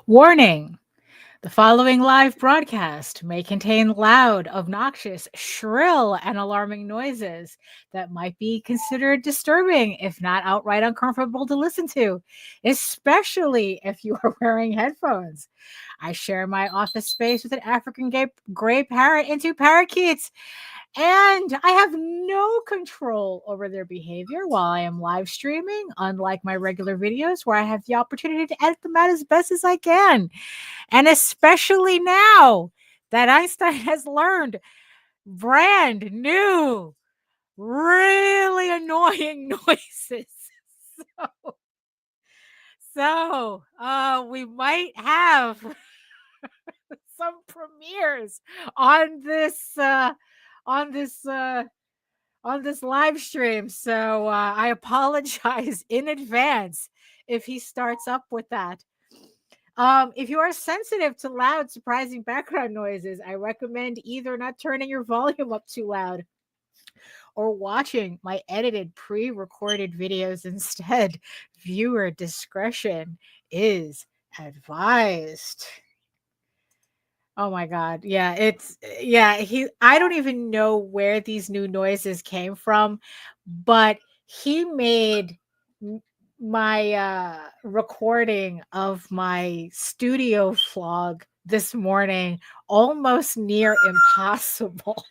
Warning. The following live broadcast may contain loud, obnoxious, shrill, and alarming noises that might be considered disturbing, if not outright uncomfortable to listen to, especially if you are wearing headphones. I share my office space with an African gray parrot and two parakeets, and I have no control over their behavior while I am live streaming, unlike my regular videos where I have the opportunity to edit them out as best as I can. And especially now that Einstein has learned brand new, really annoying noises. We might have some premieres on this on this on this live stream. So I apologize in advance if he starts up with that. If you are sensitive to loud, surprising background noises, I recommend either not turning your volume up too loud or watching my edited pre-recorded videos instead. Viewer discretion is advised. Oh my God. Yeah, I don't even know where these new noises came from, but he made my recording of my studio vlog this morning almost near impossible.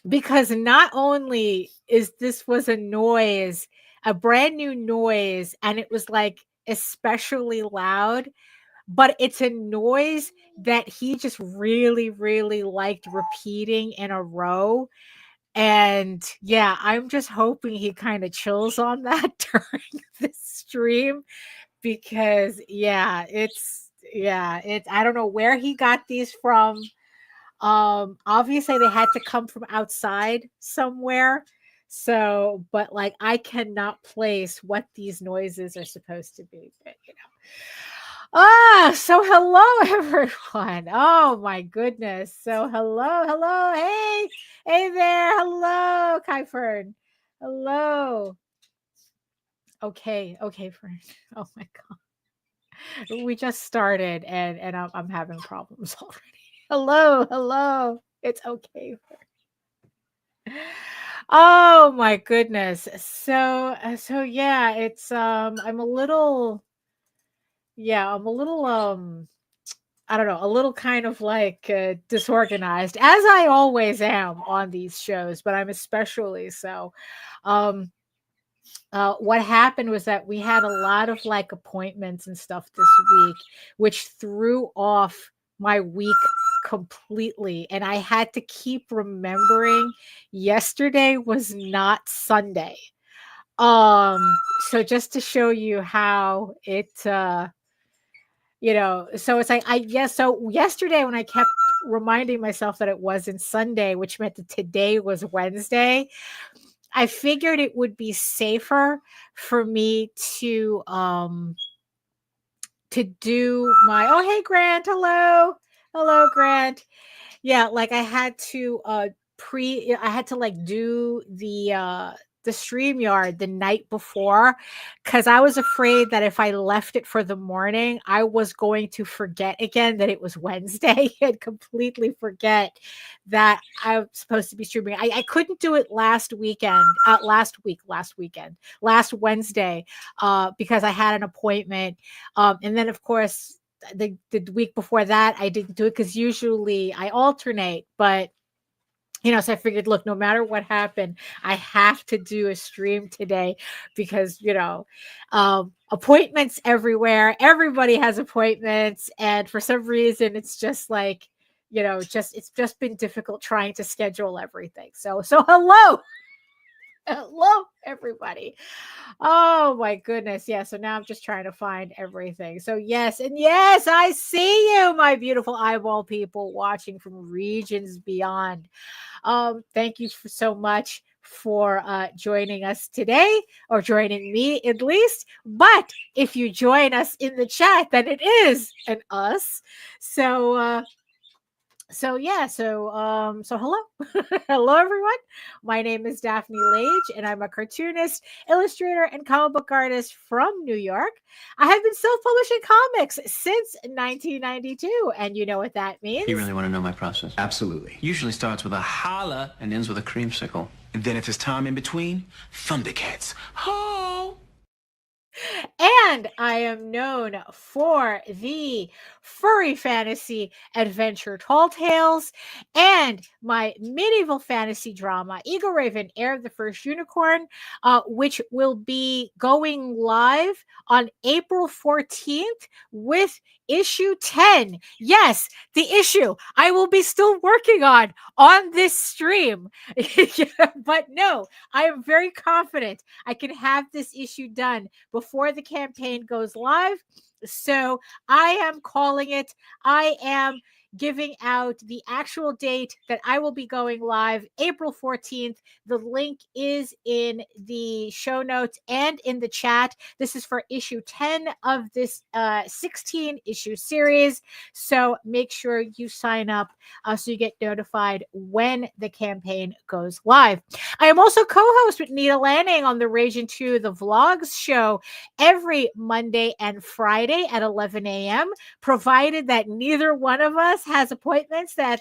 Because not only is this was a noise, a brand new noise, and it was like especially loud, but it's a noise that he just really, really liked repeating in a row. And yeah, I'm just hoping he kind of chills on that during this stream because I don't know where he got these from. Obviously they had to come from outside somewhere. So, but like I cannot place what these noises are supposed to be, but so hello everyone. Oh my goodness. So hello. Hey there. Hello, Kyfern. Hello. Okay, Fern. Oh my God. We just started and I'm having problems already. Hello. It's okay, Fern. Oh my goodness. So yeah, it's I'm a little I don't know, a little kind of like disorganized, as I always am on these shows, but I'm especially so. Um, what happened was that we had a lot of like appointments and stuff this week, which threw off my week completely. And I had to keep remembering yesterday was not Sunday. So just to show you how it, so it's like so yesterday when I kept reminding myself that it wasn't Sunday, which meant that today was Wednesday, I figured it would be safer for me to do my hey Grant, hello Grant. Yeah, like I had to like do the Streamyard the night before, because I was afraid that if I left it for the morning, I was going to forget again that it was Wednesday and completely forget that I'm supposed to be streaming. I couldn't do it last weekend, last Wednesday, because I had an appointment. And then of course the week before that I didn't do it because usually I alternate, but so I figured, look, no matter what happened, I have to do a stream today because, appointments everywhere. Everybody has appointments. And for some reason, it's just like, it's just been difficult trying to schedule everything. So hello. Hello, everybody. Oh my goodness. Yeah. So now I'm just trying to find everything. So yes, I see you, my beautiful eyeball people watching from regions beyond. Thank you so much for joining us today, or joining me at least. But if you join us in the chat, then it is an us. So yeah, so hello. Hello everyone. My name is Daphne Lage and I'm a cartoonist, illustrator and comic book artist from New York. I have been self-publishing comics since 1992 and you know what that means? You really want to know my process? Absolutely. Usually starts with a holla and ends with a creamsicle. And then if there's time in between, Thundercats. Ho! And I am known for the furry fantasy adventure Tall Tales and my medieval fantasy drama, EGORAVEN, Heir of the First Unicorn, which will be going live on April 14th with issue 10. Yes, the issue I will be still working on this stream. But no, I am very confident I can have this issue done before the campaign goes live. So I am calling it, I am giving out the actual date that I will be going live, April 14th. The link is in the show notes and in the chat. This is for issue 10 of this 16 issue series. So make sure you sign up so you get notified when the campaign goes live. I am also co-host with Nita Lanning on the Rage Into the Vlogs show every Monday and Friday at 11 a.m., provided that neither one of us has appointments that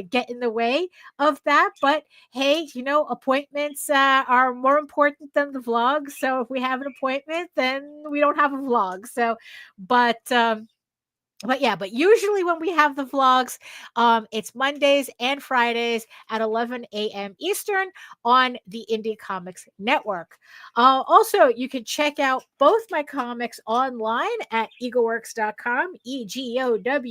get in the way of that. But hey, you know, appointments are more important than the vlog. So if we have an appointment, then we don't have a vlog. So, but yeah, but usually when we have the vlogs, it's Mondays and Fridays at 11 a.m. Eastern on the Indie Comics Network. Also, you can check out both my comics online at egoworks.com, EGOWORKS,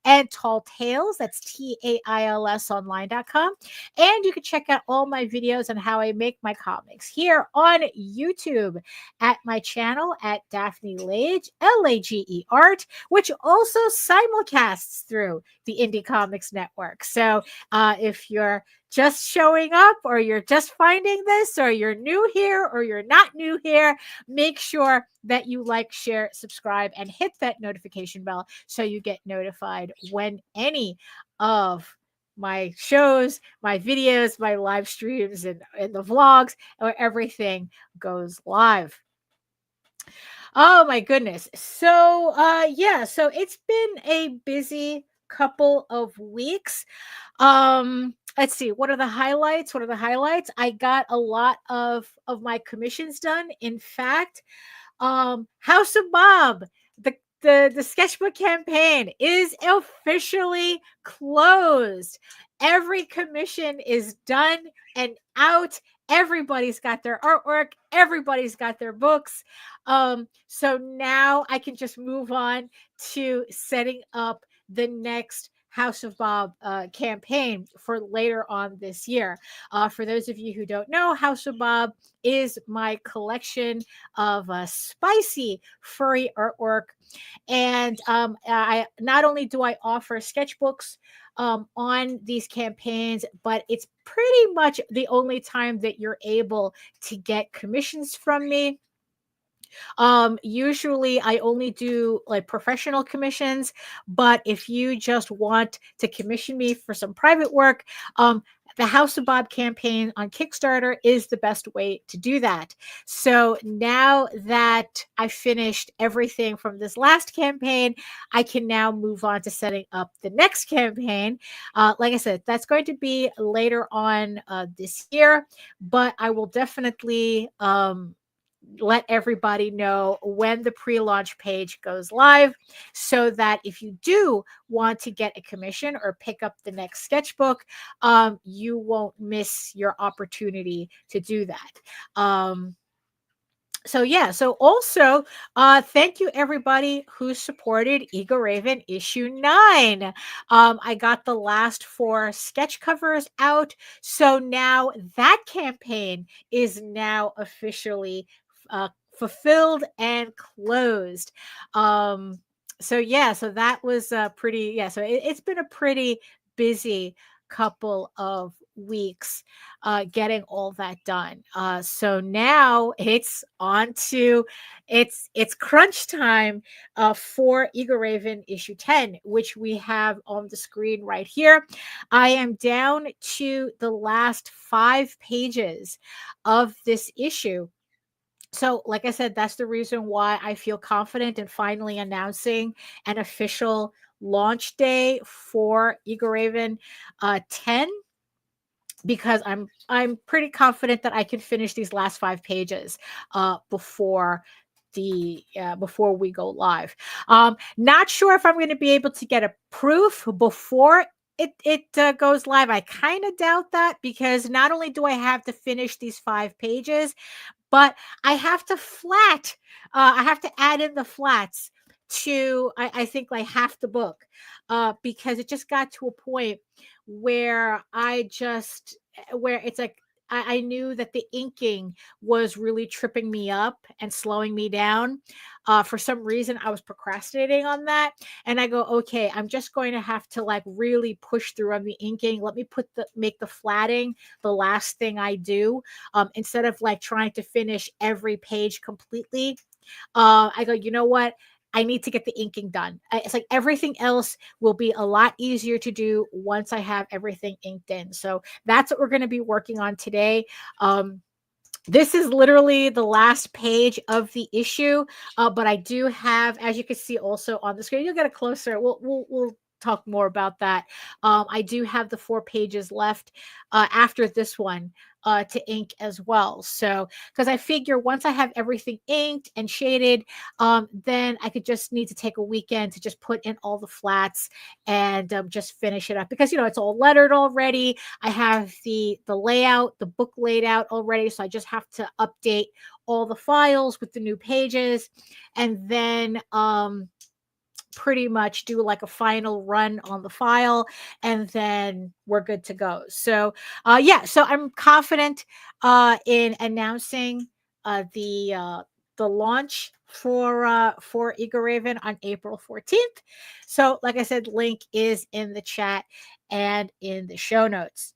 and Tall Tales, that's TAILS online.com. And you can check out all my videos on how I make my comics here on YouTube at my channel at Daphne Lage, LAGE Art, which also simulcasts through the Indie Comics Network. So if you're just showing up or you're just finding this or you're new here or you're not new here, make sure that you like, share, subscribe, and hit that notification bell so you get notified when any of my shows, my videos, my live streams, and the vlogs, or everything goes live. Oh my goodness. So yeah, so it's been a busy couple of weeks. Let's see, what are the highlights? What are the highlights? I got a lot of my commissions done. In fact, House of Bob, the sketchbook campaign is officially closed. Every commission is done and out. Everybody's got their artwork. Everybody's got their books. So now I can just move on to setting up the next House of Bob campaign for later on this year. For those of you who don't know, House of Bob is my collection of spicy furry artwork. And I not only do I offer sketchbooks on these campaigns, but it's pretty much the only time that you're able to get commissions from me. Usually I only do like professional commissions, but if you just want to commission me for some private work, the House of Bob campaign on Kickstarter is the best way to do that. So now that I finished everything from this last campaign, I can now move on to setting up the next campaign. Like I said, that's going to be later on this year, but I will definitely let everybody know when the pre-launch page goes live so that if you do want to get a commission or pick up the next sketchbook, you won't miss your opportunity to do that. So yeah, so also thank you everybody who supported EGORAVEN issue 9. I got the last 4 sketch covers out, so now that campaign is now officially fulfilled and closed. So yeah, so that was pretty, yeah, so it's been a pretty busy couple of weeks getting all that done. So now it's on to it's crunch time for EGORAVEN issue 10, which we have on the screen right here. I am down to the last 5 pages of this issue. So, like I said, that's the reason why I feel confident in finally announcing an official launch day for EGORAVEN 10, because I'm pretty confident that I can finish these last 5 pages before before we go live. Not sure if I'm going to be able to get a proof before it goes live. I kind of doubt that, because not only do I have to finish these 5 pages, but I have to I have to add in the flats to, I think, like half the book, because it just got to a point where where it's like, I knew that the inking was really tripping me up and slowing me down. For some reason, I was procrastinating on that. And I go, okay, I'm just going to have to like really push through on the inking. Let me make the flatting the last thing I do, instead of like trying to finish every page completely. I go, you know what? I need to get the inking done. It's like everything else will be a lot easier to do once I have everything inked in. So that's what we're going to be working on today. This is literally the last page of the issue, but I do have, as you can see also on the screen, you'll get a closer. We'll talk more about that. I do have the 4 pages left after this one to ink as well. So, because I figure once I have everything inked and shaded, then I could just need to take a weekend to just put in all the flats and just finish it up, because it's all lettered already. I have the layout, the book laid out already, so I just have to update all the files with the new pages, and then pretty much do like a final run on the file, and then we're good to go. So yeah, so I'm confident in announcing the launch for EGORAVEN on April 14th. So like I said, link is in the chat and in the show notes.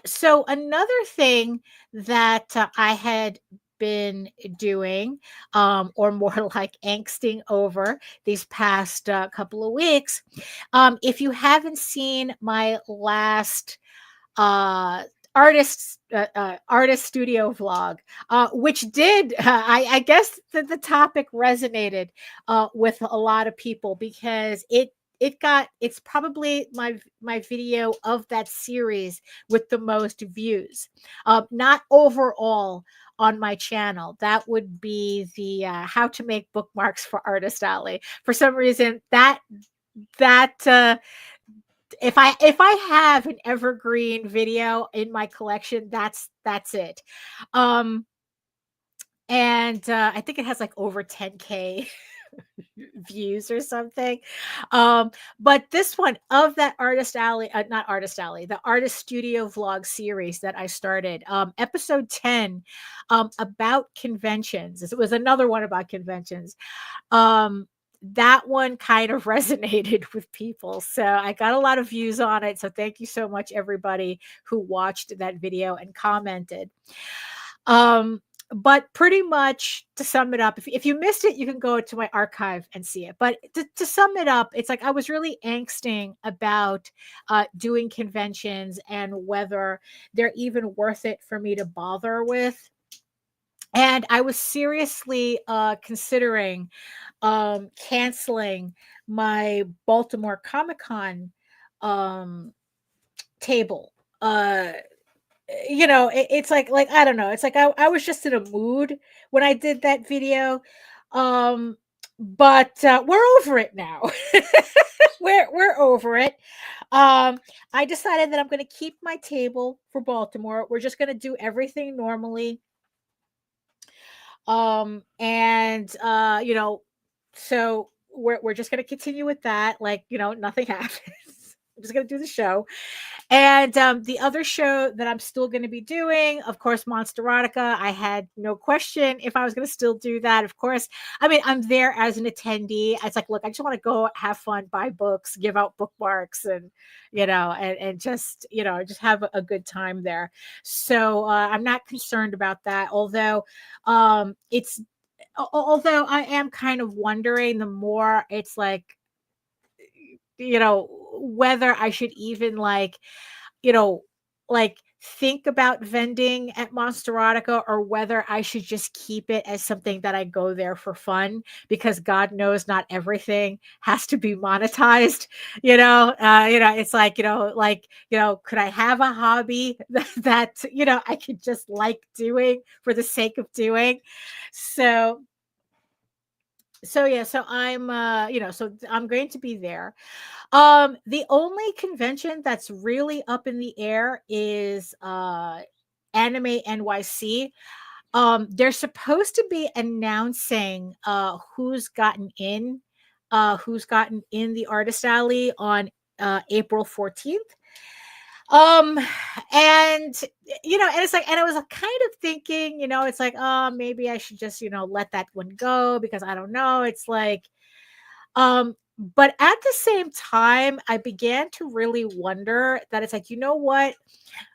So another thing that I had been doing, or more like angsting over these past couple of weeks, if you haven't seen my last artist studio vlog, which did I guess that the topic resonated with a lot of people, because it's probably my video of that series with the most views, not overall on my channel. That would be the how to make bookmarks for Artist Alley. For some reason, that if I have an evergreen video in my collection, that's it. And I think it has like over 10K views or something. But this one of that Artist Alley, not Artist Alley, the Artist Studio vlog series that I started, episode 10, about conventions. It was another one about conventions. That one kind of resonated with people. So I got a lot of views on it. So thank you so much, everybody who watched that video and commented. But pretty much to sum it up, if you missed it, you can go to my archive and see it. But to sum it up, it's like I was really angsting about doing conventions and whether they're even worth it for me to bother with. And I was seriously considering canceling my Baltimore Comic-Con table. It's like I don't know. It's like I was just in a mood when I did that video. But we're over it now. we're over it. I decided that I'm going to keep my table for Baltimore. We're just going to do everything normally. And so we're just going to continue with that, like, nothing happens. I'm just going to do the show. And the other show that I'm still going to be doing, of course, Monsterotica. I had no question if I was going to still do that. Of course, I mean, I'm there as an attendee. It's like, look, I just want to go have fun, buy books, give out bookmarks, and and just just have a good time there. So I'm not concerned about that. It's although I am kind of wondering the more it's like whether I should even you know, think about vending at Monsterotica or whether I should just keep it as something that I go there for fun because God knows not everything has to be monetized. It's like, could I have a hobby that I could just like doing for the sake of doing? So I'm going to be there. The only convention that's really up in the air is Anime NYC. They're supposed to be announcing who's gotten in the artist alley on April 14th. Um and and it's like, and I was kind of thinking, it's like, oh, maybe I should just let that one go because I don't know. It's like but at the same time, I began to really wonder that it's like, you know what?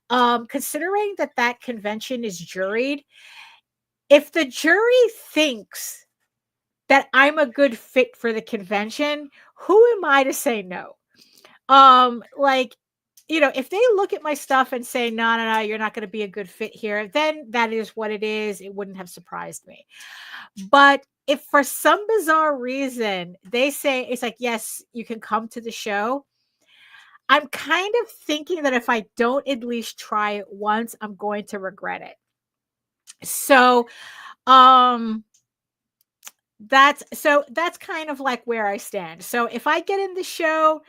Considering that convention is juried, if the jury thinks that I'm a good fit for the convention, who am I to say no? Like, if they look at my stuff and say, no, no, no, you're not going to be a good fit here, then that is what it is. It wouldn't have surprised me. But if for some bizarre reason they say it's like, yes, you can come to the show, I'm kind of thinking that if I don't at least try it once, I'm going to regret it. So, that's kind of like where I stand. So if I get in the show,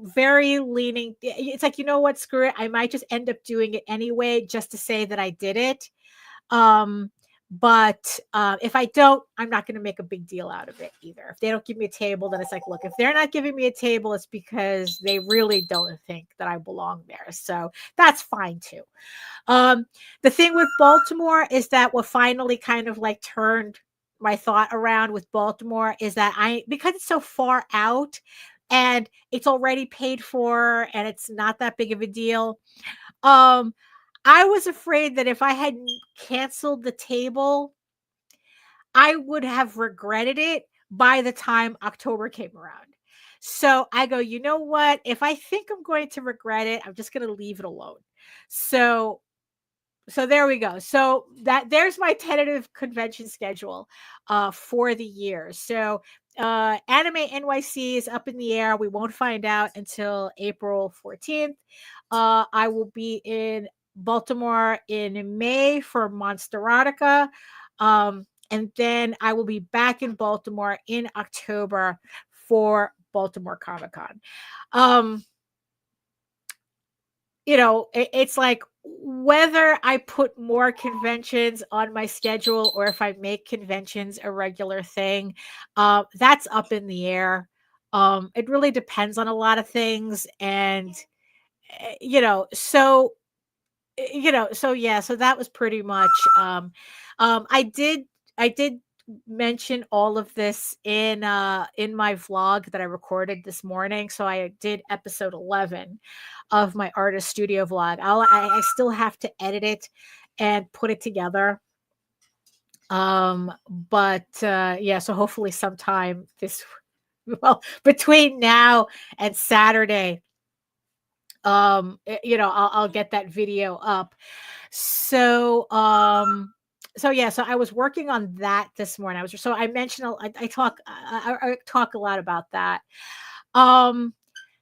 very leaning. It's like, you know what, screw it. I might just end up doing it anyway, just to say that I did it. But if I don't, I'm not going to make a big deal out of it either. If they don't give me a table, then it's like, look, if they're not giving me a table, it's because they really don't think that I belong there. So that's fine too. The thing with Baltimore is that what finally kind of like turned my thought around with Baltimore is that because it's so far out and it's already paid for and it's not that big of a deal. I was afraid that if I had canceled the table, I would have regretted it by the time October came around. So I go, you know what? If I think I'm going to regret it, I'm just going to leave it alone. So there we go. So there's my tentative convention schedule for the year. So Anime NYC is up in the air. We won't find out until April 14th. I will be in Baltimore in May for Monsterotica. And then I will be back in Baltimore in October for Baltimore Comic Con. It's like whether I put more conventions on my schedule or if I make conventions a regular thing, that's up in the air. It really depends on a lot of things. And, so yeah, so that was pretty much, I did mention all of this in my vlog that I recorded this morning. So I did episode 11 of my artist studio vlog. I still have to edit it and put it together. But yeah, so hopefully sometime between now and Saturday, I'll get that video up. So yeah, so I was working on that this morning. I mentioned I talk a lot about that.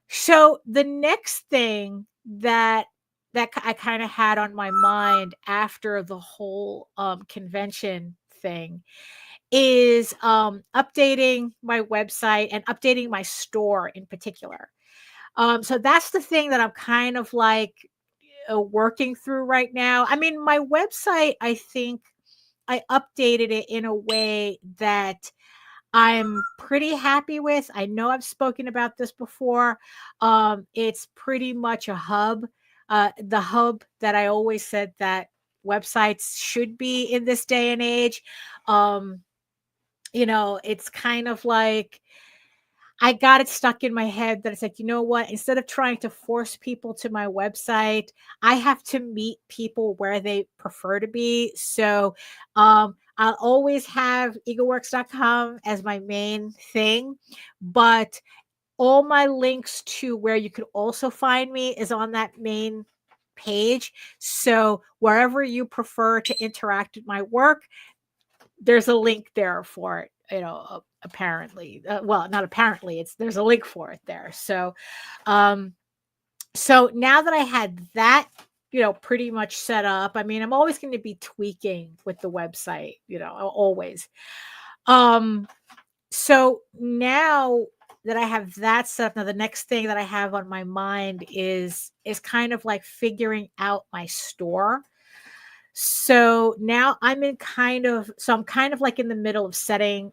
So the next thing that I kind of had on my mind after the whole convention thing is updating my website and updating my store in particular. So that's the thing that I'm kind of like working through right now. I mean, my website, I think I updated it in a way that I'm pretty happy with. I know I've spoken about this before. It's pretty much a hub, the hub that I always said that websites should be in this day and age. Um, it's kind of like I got it stuck in my head that it's like, you know what? Instead of trying to force people to my website, I have to meet people where they prefer to be. So I'll always have egoworks.com as my main thing, but all my links to where you could also find me is on that main page. So wherever you prefer to interact with my work, there's a link there for it, apparently. Well, not apparently, there's a link for it there. So so now that I had that, pretty much set up, I mean, I'm always going to be tweaking with the website, always. So now that I have that set up, now the next thing that I have on my mind is kind of like figuring out my store. So now I'm kind of like in the middle of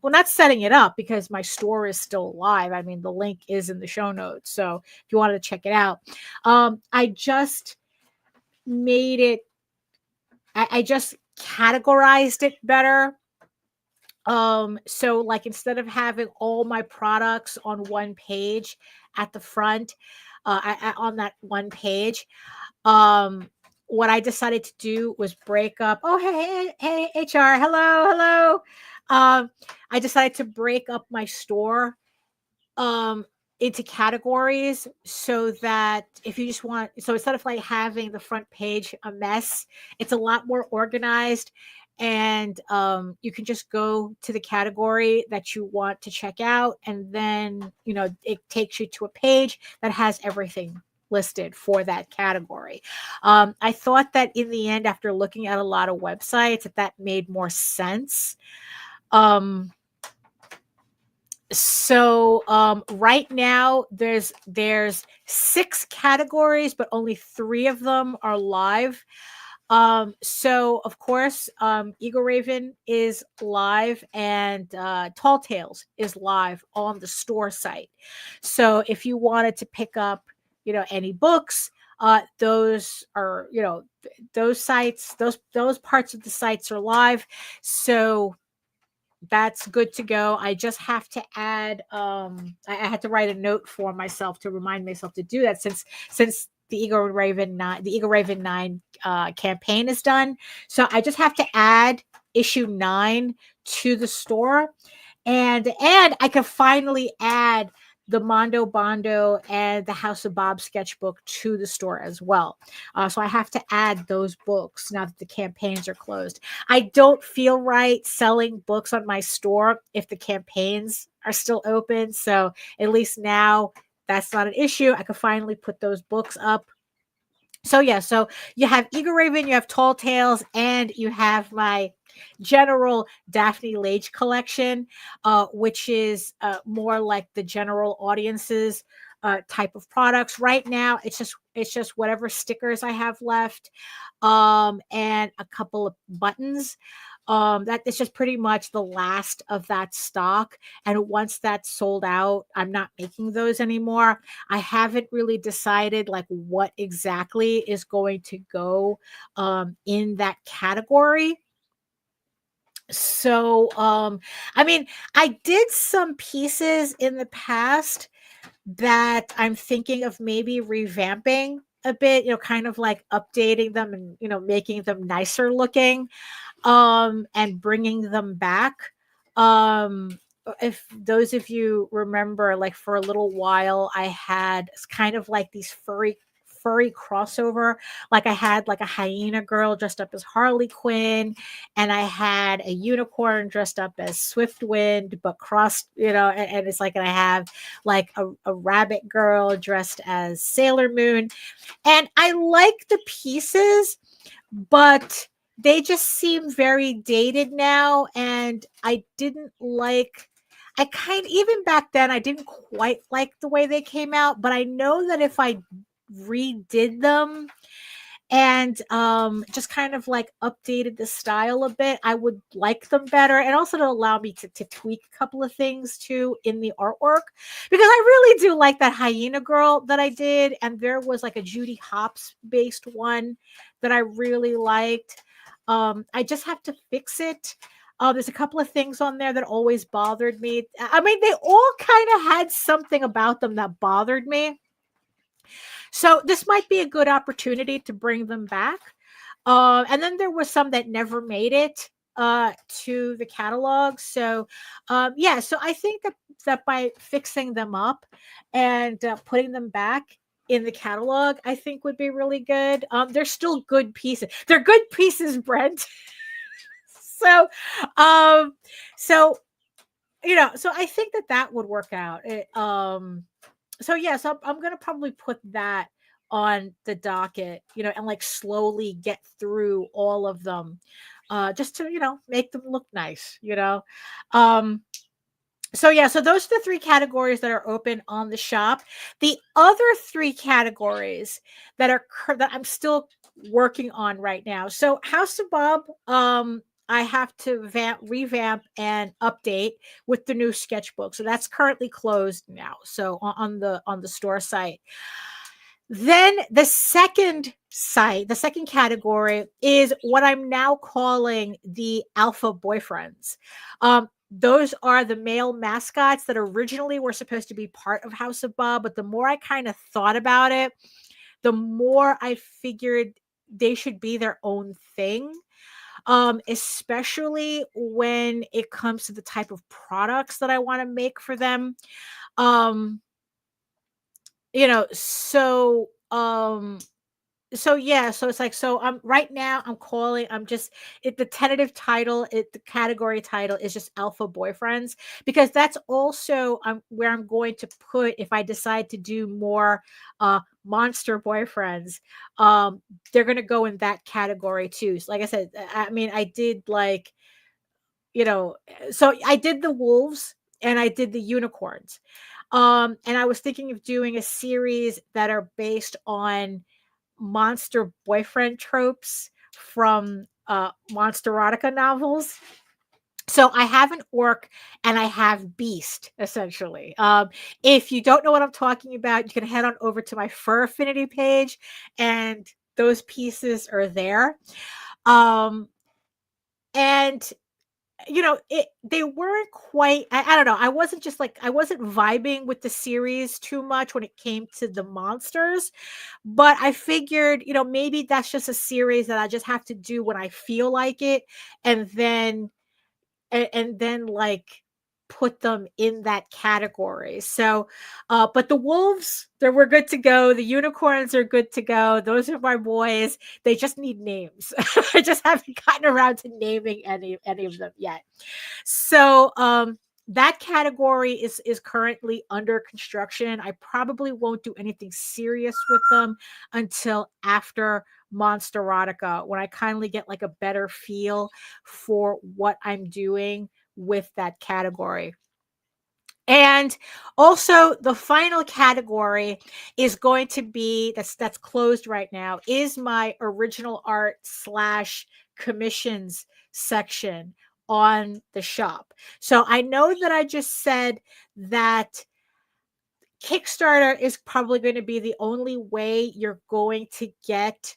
not setting it up because my store is still live. I mean, the link is in the show notes. So if you wanted to check it out, I just made it, I just categorized it better. So like instead of having all my products on one page at the front, on that one page, what I decided to do was break up. Oh, hey, HR. Hello. I decided to break up my store into categories so that if you just want, so instead of like having the front page a mess, it's a lot more organized. And you can just go to the category that you want to check out. And then, it takes you to a page that has everything listed for that category. I thought that in the end, after looking at a lot of websites, that made more sense. So right now there's 6 categories, but only 3 of them are live. So of course, EGORAVEN is live, and Tall Tales is live on the store site. So if you wanted to pick up, any books, those are, those sites, those parts of the sites are live. So that's good to go. I just have to add, I had to write a note for myself to remind myself to do that since the EGORAVEN 9 campaign is done. So I just have to add issue 9 to the store, and I can finally add the Mondo Bondo and the House of Bob sketchbook to the store as well. So I have to add those books now that the campaigns are closed. I don't feel right selling books on my store if the campaigns are still open. So at least now that's not an issue. I can finally put those books up. So yeah, so you have EGORAVEN, you have Tall Tales, and you have my general Daphne Lage collection, which is more like the general audiences type of products. Right now, it's just whatever stickers I have left, and a couple of buttons. That is just pretty much the last of that stock. And once that's sold out, I'm not making those anymore. I haven't really decided like what exactly is going to go in that category. So, I mean, I did some pieces in the past that I'm thinking of maybe revamping a bit, kind of like updating them and, making them nicer looking, and bringing them back. If those of you remember, like for a little while, I had kind of like these furry crossover. Like I had like a hyena girl dressed up as Harley Quinn, and I had a unicorn dressed up as Swiftwind, but crossed, and it's like, and I have like a rabbit girl dressed as Sailor Moon. And I like the pieces, but they just seem very dated now. And I didn't like, even back then, I didn't quite like the way they came out, but I know that if I redid them and just kind of like updated the style a bit. I would like them better, and also to allow me to tweak a couple of things too in the artwork, because I really do like that hyena girl that I did, and there was like a Judy Hopps based one that I really liked. I just have to fix it. There's a couple of things on there that always bothered me. I mean, they all kind of had something about them that bothered me. So this might be a good opportunity to bring them back. And then there was some that never made it to the catalog. So yeah, so I think that by fixing them up and putting them back in the catalog, I think would be really good. They're still good pieces. They're good pieces, Brent. So so so I think that would work out. So yes, I'm gonna probably put that on the docket, and like slowly get through all of them, just to make them look nice. So yeah, so those are the 3 categories that are open on the shop. The other 3 categories that that I'm still working on right now. So House of Bob, I have to revamp and update with the new sketchbook. So that's currently closed now. So on the store site. Then the second category is what I'm now calling the alpha boyfriends. Those are the male mascots that originally were supposed to be part of House of Bob, but the more I kind of thought about it, the more I figured they should be their own thing. Especially when it comes to the type of products that I want to make for them. So yeah, so it's like, so right now the tentative title, the category title is just alpha boyfriends, because that's also where I'm going to put, if I decide to do more monster boyfriends, they're going to go in that category too. So like I said, I mean, I did like, so I did the wolves and I did the unicorns. And I was thinking of doing a series that are based on monster boyfriend tropes from monster erotica novels. So I have an orc and I have beast, essentially. If you don't know what I'm talking about, you can head on over to my Fur Affinity page, and those pieces are there. And they weren't quite, I don't know, I wasn't vibing with the series too much when it came to the monsters, but I figured, maybe that's just a series that I just have to do when I feel like it, and then like put them in that category. So but the wolves, we're good to go. The unicorns are good to go. Those are my boys. They just need names. I just haven't gotten around to naming any of them yet. So that category is currently under construction. I probably won't do anything serious with them until after Monster Erotica, when I kindly get like a better feel for what I'm doing with that category. And also the final category is going to be that's closed right now, is my original art / commissions section on the shop. So I know that I just said that Kickstarter is probably going to be the only way you're going to get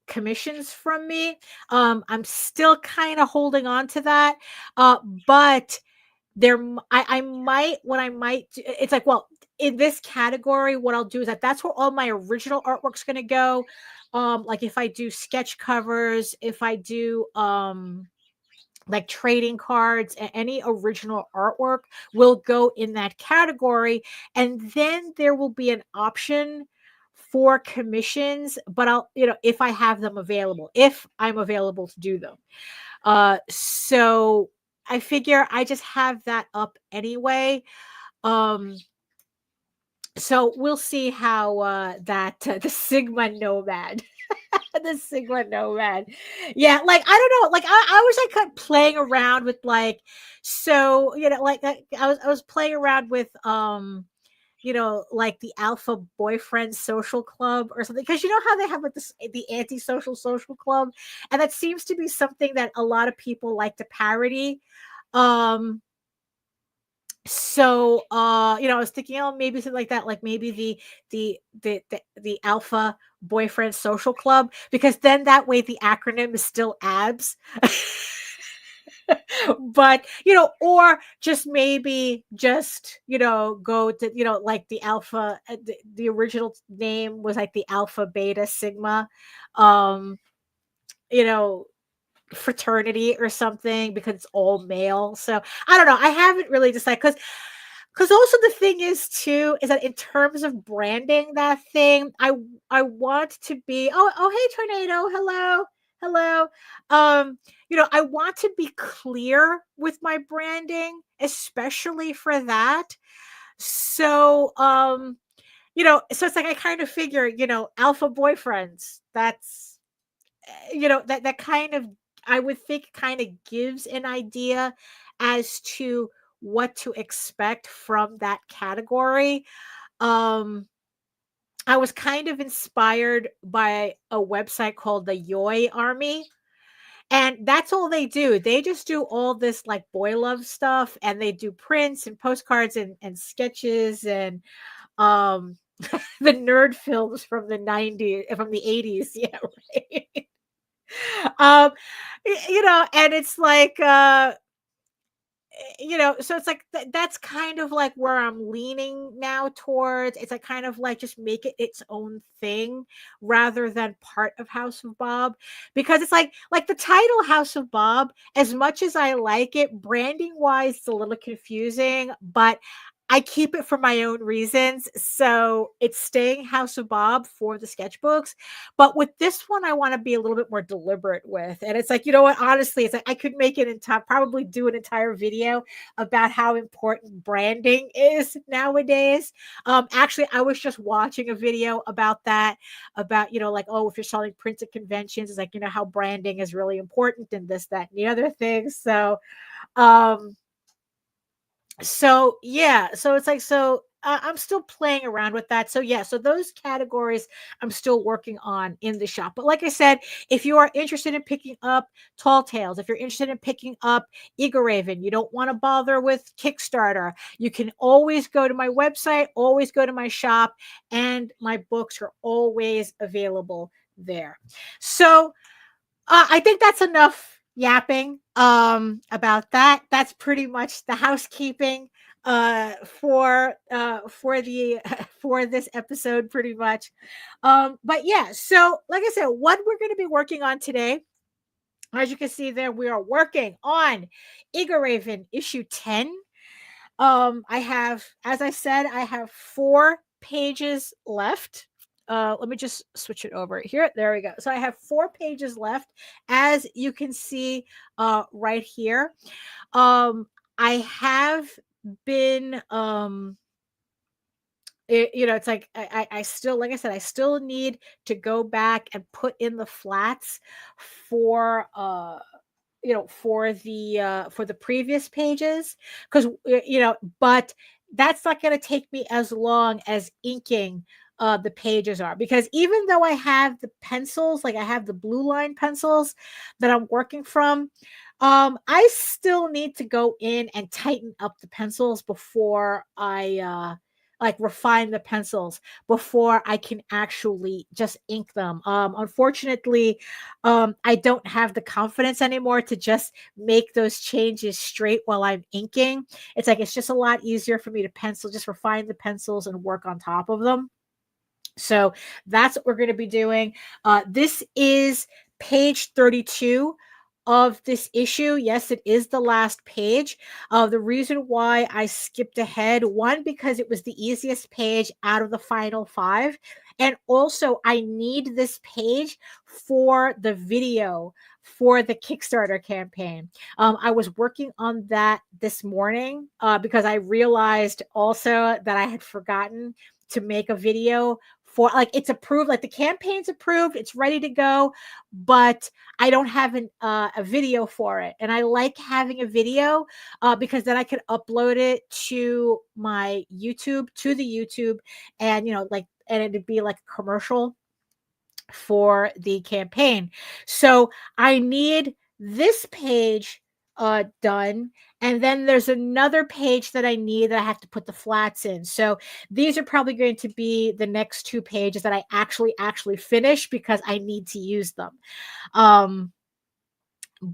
commissions from me. I'm still kind of holding on to that, but I might, what I might do, it's like, well, in this category, what I'll do is that's where all my original artwork's going to go. Like if I do sketch covers, if I do like trading cards, and any original artwork will go in that category. And then there will be an option for commissions, but I'll, if I have them available, if I'm available to do them. So I figure I just have that up anyway. So we'll see how that the Sigma Nomad. The Sigma Nomad. Yeah, like I don't know, like I was like kind of playing around with like, so like I was playing around with like the Alpha Boyfriend Social Club or something, because you know how they have like the antisocial social club, and that seems to be something that a lot of people like to parody. So I was thinking, oh, maybe something like that, like maybe the Alpha Boyfriend Social Club, because then that way the acronym is still ABS. But or just maybe just go to like the Alpha, the original name was like the Alpha Beta Sigma you know fraternity or something, because it's all male. So I don't know, I haven't really decided, because also the thing is too is that in terms of branding that thing, I want to be, hey Tornado, hello. I want to be clear with my branding, especially for that. So so it's like I kind of figure, Alpha Boyfriends, that's that kind of, I would think, kind of gives an idea as to what to expect from that category. I was kind of inspired by a website called the Yoi Army, and that's all they do. They just do all this like boy love stuff, and they do prints and postcards and sketches and the nerd films from the 90s, from the 80s. Yeah, right. um and it's like so it's like that's kind of like where I'm leaning now towards. It's like kind of like just make it its own thing rather than part of House of Bob, because it's like the title House of Bob, as much as I like it, branding wise it's a little confusing, but I keep it for my own reasons. So it's staying House of Bob for the sketchbooks. But with this one, I want to be a little bit more deliberate with. And it's like, you know what? Honestly, it's like I could make it probably do an entire video about how important branding is nowadays. Actually, I was just watching a video about that, about, like, oh, if you're selling prints at conventions, it's like, how branding is really important and this, that, and the other thing. So yeah, so it's like, I'm still playing around with that. So yeah, so those categories I'm still working on in the shop. But like I said, if you are interested in picking up Tall Tales, if you're interested in picking up EGORAVEN, you don't want to bother with Kickstarter, you can always go to my website, always go to my shop, and my books are always available there. So I think that's enough yapping about that. That's pretty much the housekeeping for the for this episode, pretty much. But yeah, so like I said, what we're going to be working on today, as you can see there, we are working on EGORAVEN issue 10. I have, as I said, I have 4 pages left. Let me just switch it over here. There we go. So I have 4 pages left, as you can see right here. I have been it's like I still, like I said, I still need to go back and put in the flats for for the previous pages, because but that's not going to take me as long as inking the pages are, because even though I have the pencils, like I have the blue line pencils that I'm working from, I still need to go in and tighten up the pencils before I like refine the pencils before I can actually just ink them. Unfortunately, I don't have the confidence anymore to just make those changes straight while I'm inking. It's like, it's just a lot easier for me to just refine the pencils and work on top of them. So that's what we're going to be doing. This is page 32 of this issue. Yes, it is the last page. The reason why I skipped ahead, one, because it was the easiest page out of the final 5. And also, I need this page for the video for the Kickstarter campaign. I was working on that this morning because I realized also that I had forgotten to make a video for, like, it's approved, like the campaign's approved, it's ready to go, but I don't have a video for it. And I like having a video because then I could upload it to my YouTube, and like, and it'd be like a commercial for the campaign. So I need this page done, and then there's another page that I need that I have to put the flats in. So these are probably going to be the next 2 pages that I actually finish because I need to use them.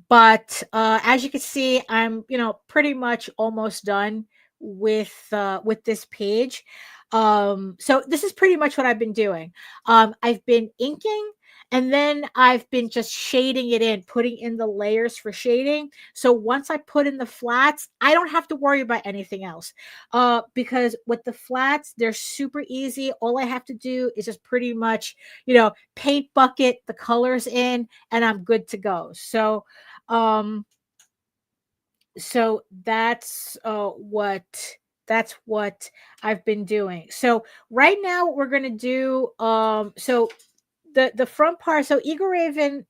But as you can see, I'm pretty much almost done with this page. So this is pretty much what I've been doing. I've been inking, and then I've been just shading it in, putting in the layers for shading. So once I put in the flats, I don't have to worry about anything else. Because with the flats, they're super easy. All I have to do is just pretty much, paint bucket the colors in, and I'm good to go. So that's what I've been doing. So right now what we're going to do, so the front part, so EGORAVEN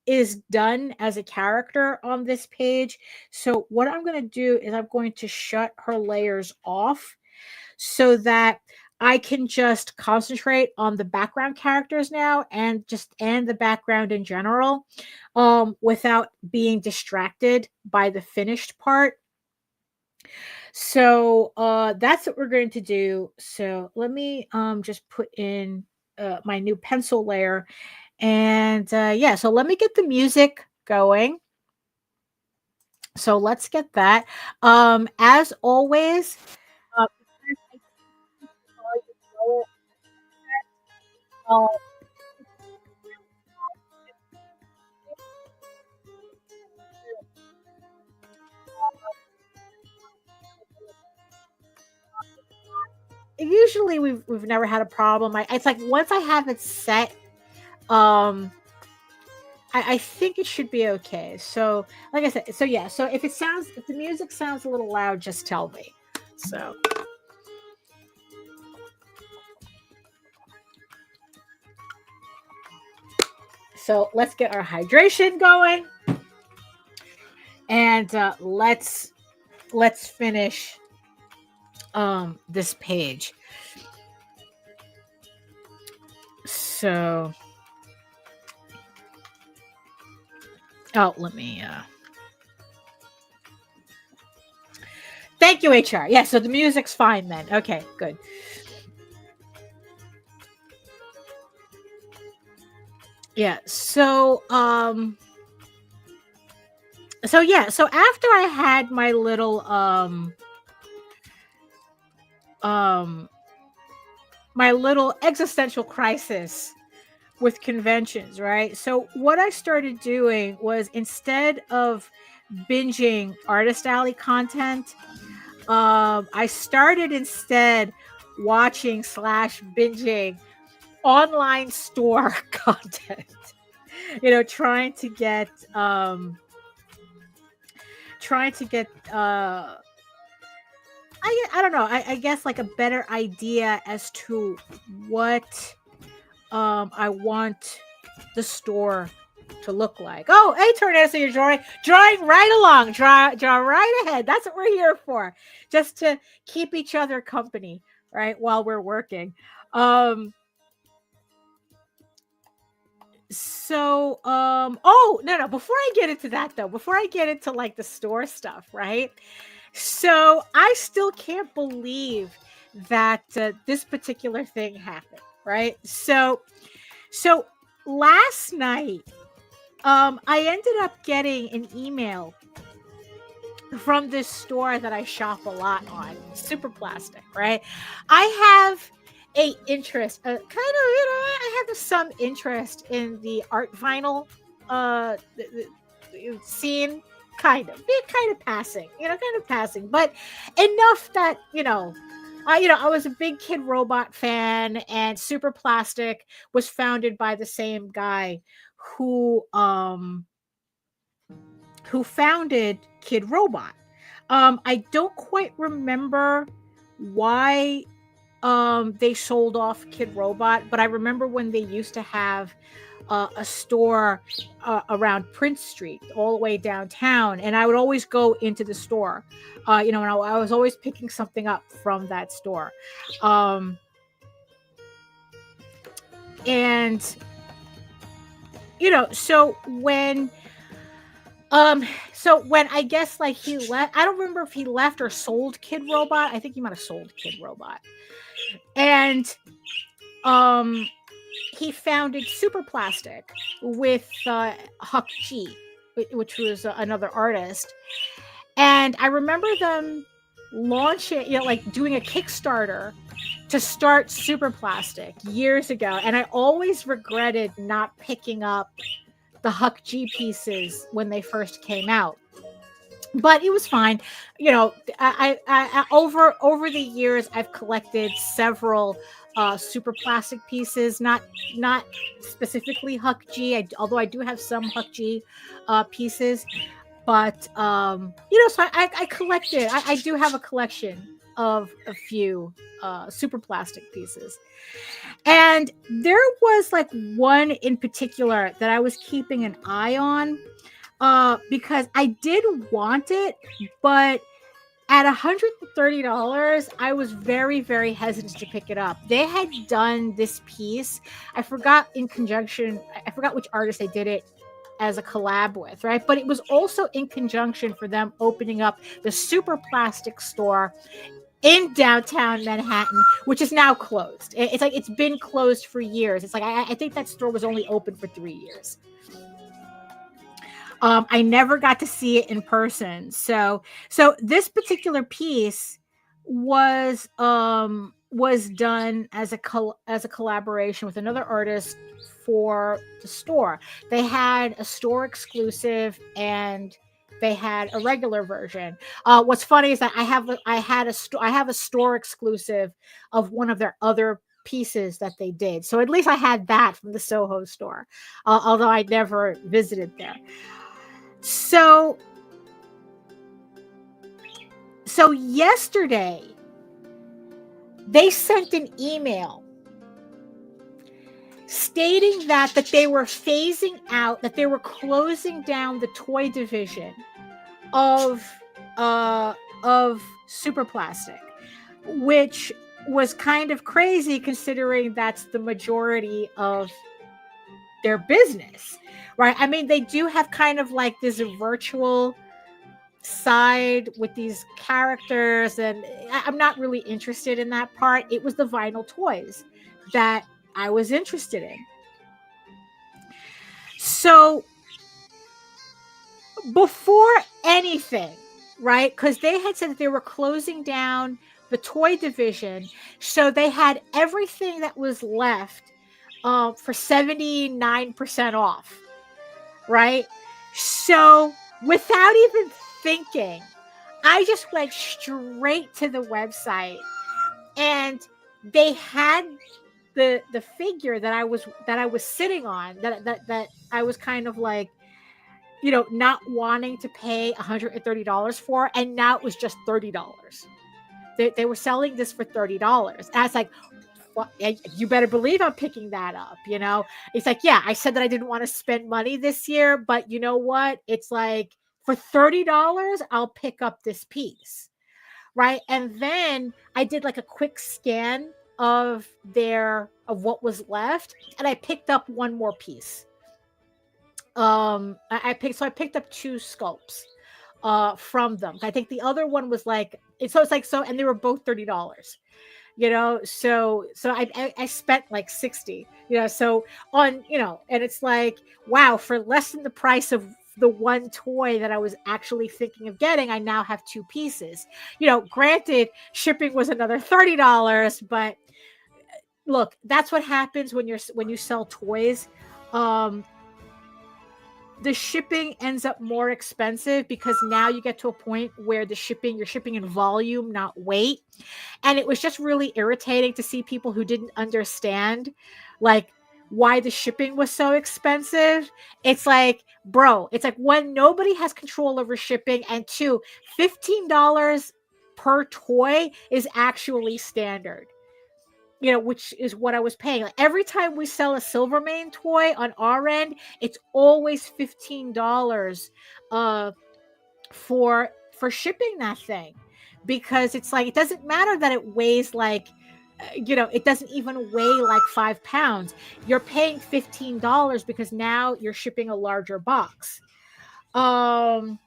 is done as a character on this page. So what I'm going to do is I'm going to shut her layers off so that I can just concentrate on the background characters now, and the background in general, without being distracted by the finished part. So that's what we're going to do. So let me just put in my new pencil layer, and yeah, so let me get the music going. So let's get that. As always, usually we've never had a problem. It's like once I have it set, I think it should be okay. So like I said, so yeah, so if the music sounds a little loud, just tell me. So let's get our hydration going, and let's finish this page. So let me thank you, HR. Yeah, so the music's fine then. Okay, good. Yeah, so yeah, so after I had my little my little existential crisis with conventions, right? So what I started doing was, instead of binging Artist Alley content, I started instead watching / binging online store content. Trying to get I don't know, I guess like a better idea as to what I want the store to look like. Oh, hey, Tornado, so you're drawing right along. Draw right ahead. That's what we're here for. Just to keep each other company, right, while we're working. So oh, no, before I get into that though, before I get into like the store stuff, right? So I still can't believe that this particular thing happened, right? So last night, I ended up getting an email from this store that I shop a lot on, Super Plastic, right? I have a interest, kind of, I have some interest in the art vinyl the scene, kind of passing, but enough that, I was a big Kid Robot fan, and Super Plastic was founded by the same guy who founded Kid Robot. I don't quite remember why they sold off Kid Robot, but I remember when they used to have a store around Prince Street, all the way downtown, and I would always go into the store, and I was always picking something up from that store, and so when I guess like he left, I don't remember if he left or sold Kid Robot. I think he might have sold Kid Robot. And he founded Super Plastic with Huck G, which was another artist. And I remember them launching, like doing a Kickstarter to start Super Plastic years ago. And I always regretted not picking up the Huck G pieces when they first came out, but it was fine. I over the years I've collected several Super Plastic pieces, not specifically Huck G, although I do have some Huck G pieces, but so I collected. I do have a collection of a few Super Plastic pieces. And there was like one in particular that I was keeping an eye on because I did want it, but at $130, I was very, very hesitant to pick it up. They had done this piece. I forgot which artist they did it as a collab with, right? But it was also in conjunction for them opening up the Super Plastic store in downtown Manhattan, which is now closed. It's like it's been closed for years. It's like I think that store was only open for 3 years. I never got to see it in person. So this particular piece was done as a collaboration with another artist for the store. They had a store exclusive and they had a regular version. What's funny is that I have a store exclusive of one of their other pieces that they did. So at least I had that from the Soho store, although I never visited there. So yesterday they sent an email stating that they were phasing out, that they were closing down the toy division of Super Plastic, which was kind of crazy considering that's the majority of their business, right? I mean, they do have kind of like this virtual side with these characters, and I'm not really interested in that part. It was the vinyl toys that I was interested in. So before anything, right? Because they had said that they were closing down the toy division. So they had everything that was left for 79% off, right? So without even thinking, I just went straight to the website, and they had the figure that I was sitting on, that I was kind of like, not wanting to pay $130 for, and now it was just $30. They were selling this for $30. And I was like, well, you better believe I'm picking that up. It's like, yeah, I said that I didn't want to spend money this year, but you know what? It's like for $30, I'll pick up this piece. Right. And then I did like a quick scan of what was left, and I picked up one more piece. I picked up 2 sculpts from them. I think the other one was like, and they were both $30. So I spent like 60, so on, and it's like, wow, for less than the price of the one toy that I was actually thinking of getting, I now have 2 pieces. Granted, shipping was another $30, but look, that's what happens when you sell toys. The shipping ends up more expensive because now you get to a point where you're shipping in volume, not weight. And it was just really irritating to see people who didn't understand like why the shipping was so expensive. It's like, bro, it's like, one, nobody has control over shipping, and 2, $15 per toy is actually standard. which is what I was paying. Like, every time we sell a Silvermane toy on our end, it's always $15 for shipping that thing, because it's like, it doesn't matter that it weighs like, it doesn't even weigh like 5 pounds. You're paying $15 because now you're shipping a larger box. So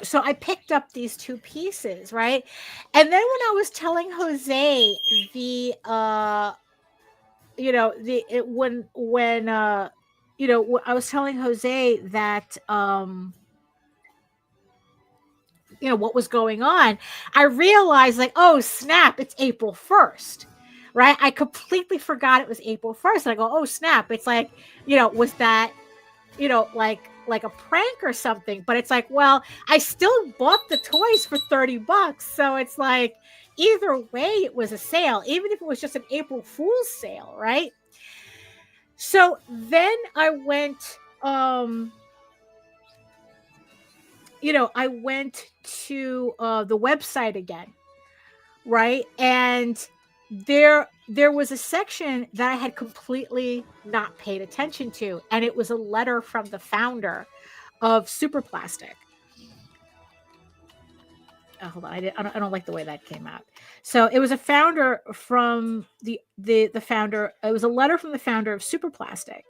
so I picked up these 2 pieces, right? And then when I was telling Jose I was telling Jose that what was going on, I realized, like, oh snap, it's April 1st, right? I completely forgot it was April 1st. And I go, oh snap, it's like, was that, like a prank or something? But it's like, well, I still bought the toys for $30, so it's like, either way, it was a sale, even if it was just an April Fool's sale, right? So then I went, I went to the website again, right? And there was a section that I had completely not paid attention to, and it was a letter from the founder of Super Plastic. Oh, hold on, I don't like the way that came out. So it was a founder from the founder. It was a letter from the founder of Super Plastic,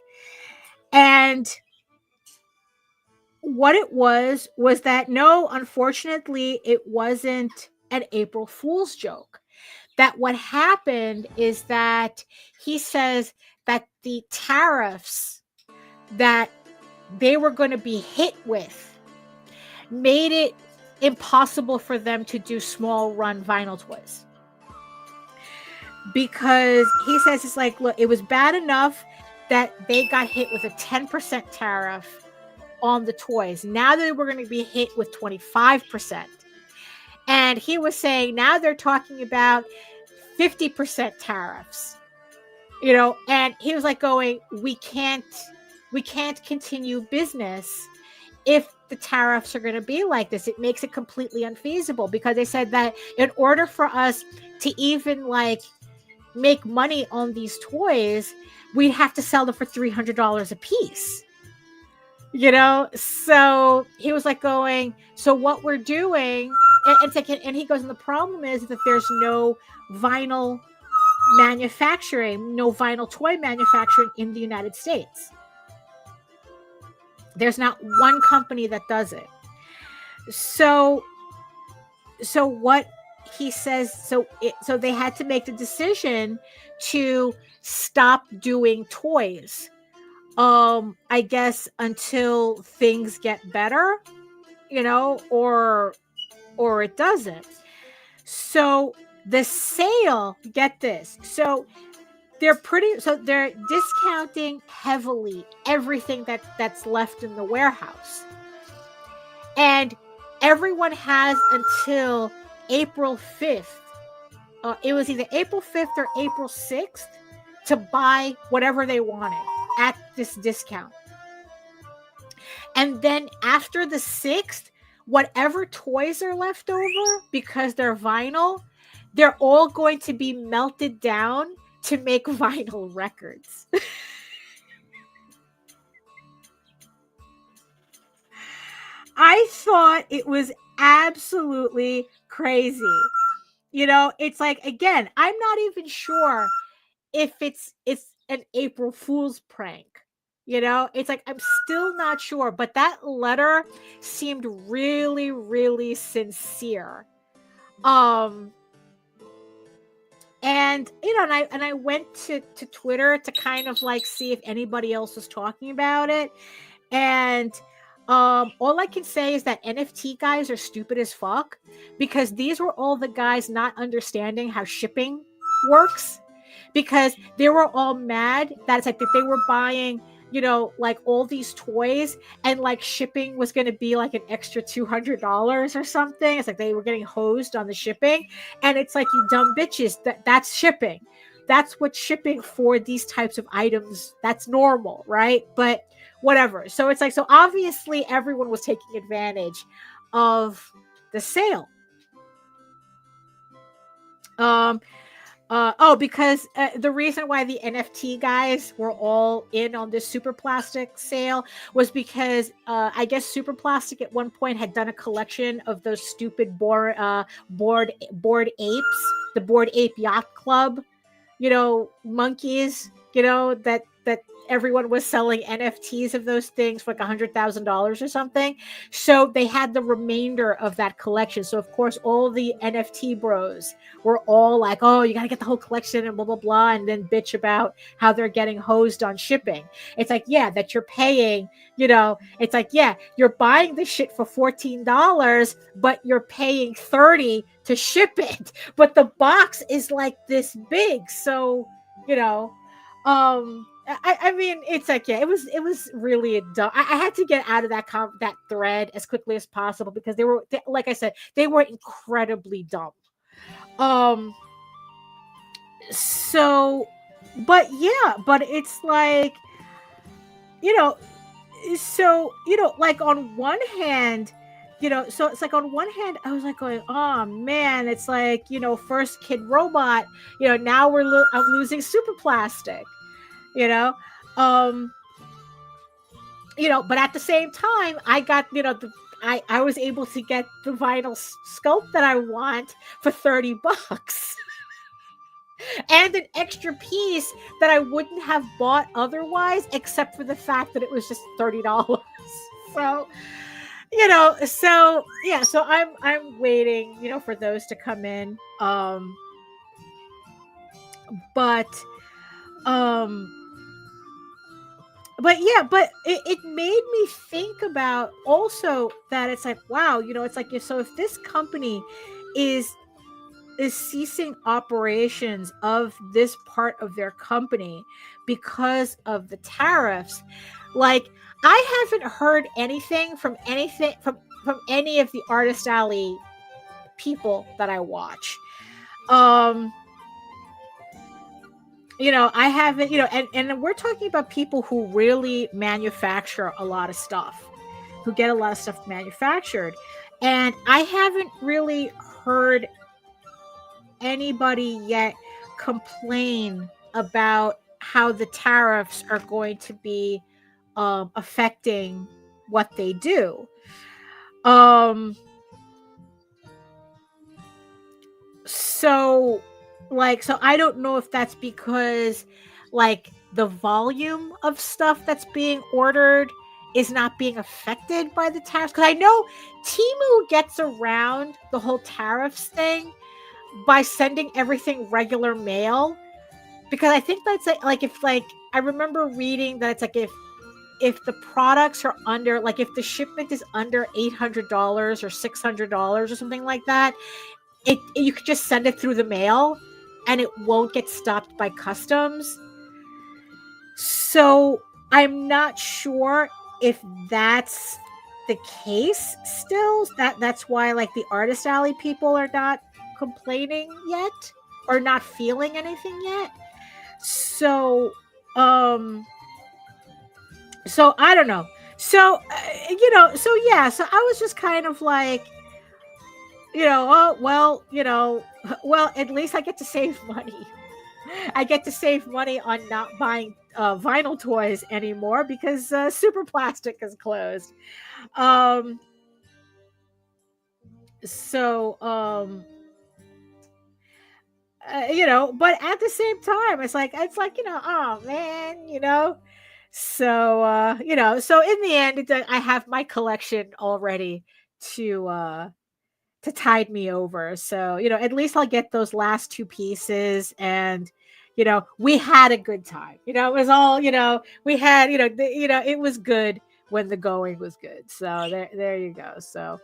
and what it was that, no, unfortunately, it wasn't an April Fool's joke. That what happened is that he says that the tariffs that they were going to be hit with made it impossible for them to do small run vinyl toys. Because he says, it's like, look, it was bad enough that they got hit with a 10% tariff on the toys. Now they were going to be hit with 25%. And he was saying, now they're talking about 50% tariffs. And he was like going, we can't continue business if the tariffs are going to be like this. It makes it completely unfeasible, because they said that in order for us to even like make money on these toys, we'd have to sell them for $300 a piece. So he was like going, so what we're doing, and he goes, and the problem is that there's no vinyl manufacturing, no vinyl toy manufacturing in the United States. There's not one company that does it. So what he says, so they had to make the decision to stop doing toys. I guess until things get better, or it doesn't. So the sale, get this. So they're discounting heavily everything that's left in the warehouse. And everyone has until April 5th. It was either April 5th or April 6th to buy whatever they wanted at this discount. And then after the 6th, whatever toys are left over, because they're vinyl, they're all going to be melted down to make vinyl records. I thought it was absolutely crazy. It's like, again, I'm not even sure if it's an April Fool's prank. It's like, I'm still not sure, but that letter seemed really, really sincere. And I went to Twitter to kind of like see if anybody else was talking about it. And all I can say is that NFT guys are stupid as fuck, because these were all the guys not understanding how shipping works, because they were all mad that it's like that they were buying, like all these toys, and like shipping was going to be like an extra $200 or something. It's like they were getting hosed on the shipping, and it's like, you dumb bitches, that's shipping. that's what shipping for these types of items, that's normal, right? But whatever. So it's like, so obviously everyone was taking advantage of the sale. Because the reason why the NFT guys were all in on this Super Plastic sale was because I guess Super Plastic at one point had done a collection of those stupid board apes, the Bored Ape Yacht Club, monkeys, that everyone was selling NFTs of those things for like $100,000 or something. So they had the remainder of that collection. So of course, all the NFT bros were all like, "Oh, you got to get the whole collection and blah blah blah," and then bitch about how they're getting hosed on shipping. It's like, yeah, that you're paying. It's like, yeah, you're buying the shit for $14, but you're paying $30 to ship it. But the box is like this big, so I mean, it's like, yeah, it was really a dumb. I had to get out of that thread as quickly as possible because like I said, they were incredibly dumb. So, but it's like, like on one hand, so it's like on one hand, I was like going, oh man, it's like, first Kid Robot, now I'm losing Super Plastic, um, but at the same time, I got, I was able to get the vinyl sculpt that I want for $30 and an extra piece that I wouldn't have bought otherwise, except for the fact that it was just $30. So, so yeah, so I'm waiting, for those to come in. But it made me think about also that it's like, wow, it's like, so if this company is ceasing operations of this part of their company because of the tariffs, like, I haven't heard anything from any of the Artist Alley people that I watch. I haven't, and we're talking about people who really manufacture a lot of stuff, who get a lot of stuff manufactured. And I haven't really heard anybody yet complain about how the tariffs are going to be affecting what they do. So I don't know if that's because like the volume of stuff that's being ordered is not being affected by the tariffs, because I know Temu gets around the whole tariffs thing by sending everything regular mail, because I think that's like if like I remember reading that it's like if the products are under, like if the shipment is under $800 or $600 or something like that, you could just send it through the mail and it won't get stopped by customs. So I'm not sure if that's the case still. That's why like the Artist Alley people are not complaining yet or not feeling anything yet. So so I don't know. So so yeah, so I was just kind of like, oh well, well, at least I get to save money. I get to save money on not buying vinyl toys anymore because Super Plastic is closed. Um so but at the same time, it's like, oh man, so so in the end, I have my collection already to tide me over. So at least I'll get those last two pieces, and we had a good time. It was all, we had, it was good when the going was good. So there you go. So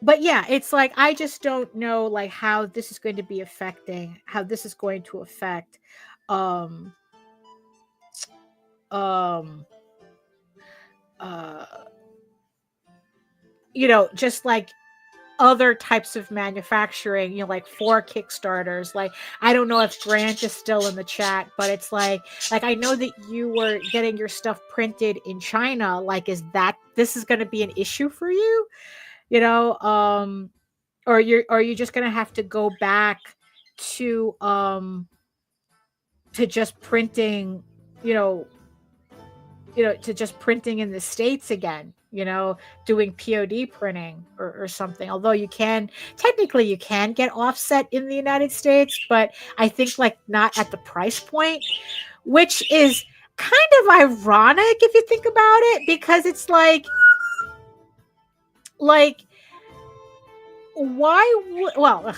but yeah, it's like, I just don't know like how this is going to be affecting, how this is going to affect um um just like other types of manufacturing, like for Kickstarters. Like, I don't know if Grant is still in the chat, but it's like I know that you were getting your stuff printed in China. Like, this is going to be an issue for you, or you just going to have to go back to just printing, to just printing in the States again, doing POD printing or something. Although you can get offset in the United States, but I think like not at the price point, which is kind of ironic if you think about it, because it's like why well,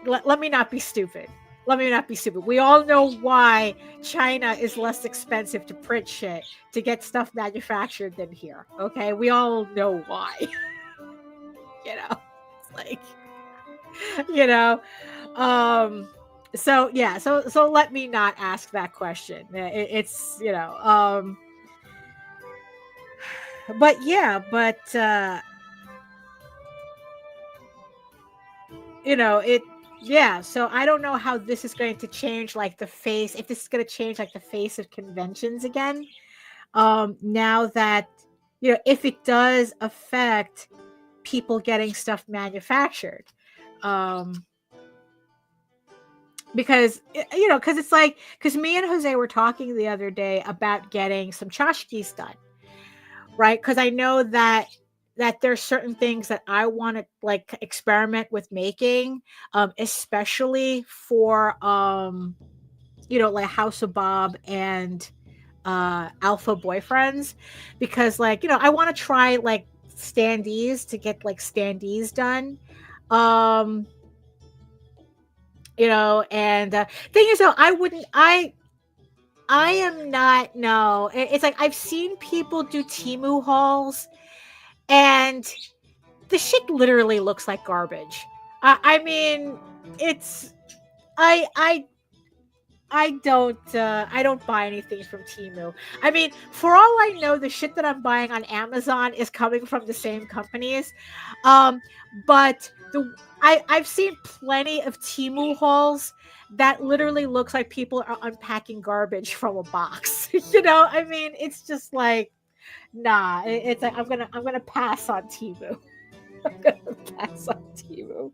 let me not be stupid. We all know why China is less expensive to print shit, to get stuff manufactured than here. Okay, we all know why. It's like, So yeah, so let me not ask that question. It's but yeah, but it. Yeah, so I don't know how this is going to change like the face, if this is going to change like the face of conventions again. Now that, if it does affect people getting stuff manufactured. Because, because it's like, because me and Jose were talking the other day about getting some tchotchkes done, right? Because I know that there's certain things that I want to like experiment with making, especially for like House of Bob and Alpha Boyfriends, because like I want to try like standees, to get like standees done, and thing is though, I am not, no, it's like I've seen people do Temu hauls, and the shit literally looks like garbage. I mean, it's I don't buy anything from Temu. I mean, for all I know, the shit that I'm buying on Amazon is coming from the same companies. But I've seen plenty of Temu hauls that literally looks like people are unpacking garbage from a box. I mean, it's just like, nah, it's like I'm gonna pass on Temu. I'm gonna pass on Temu.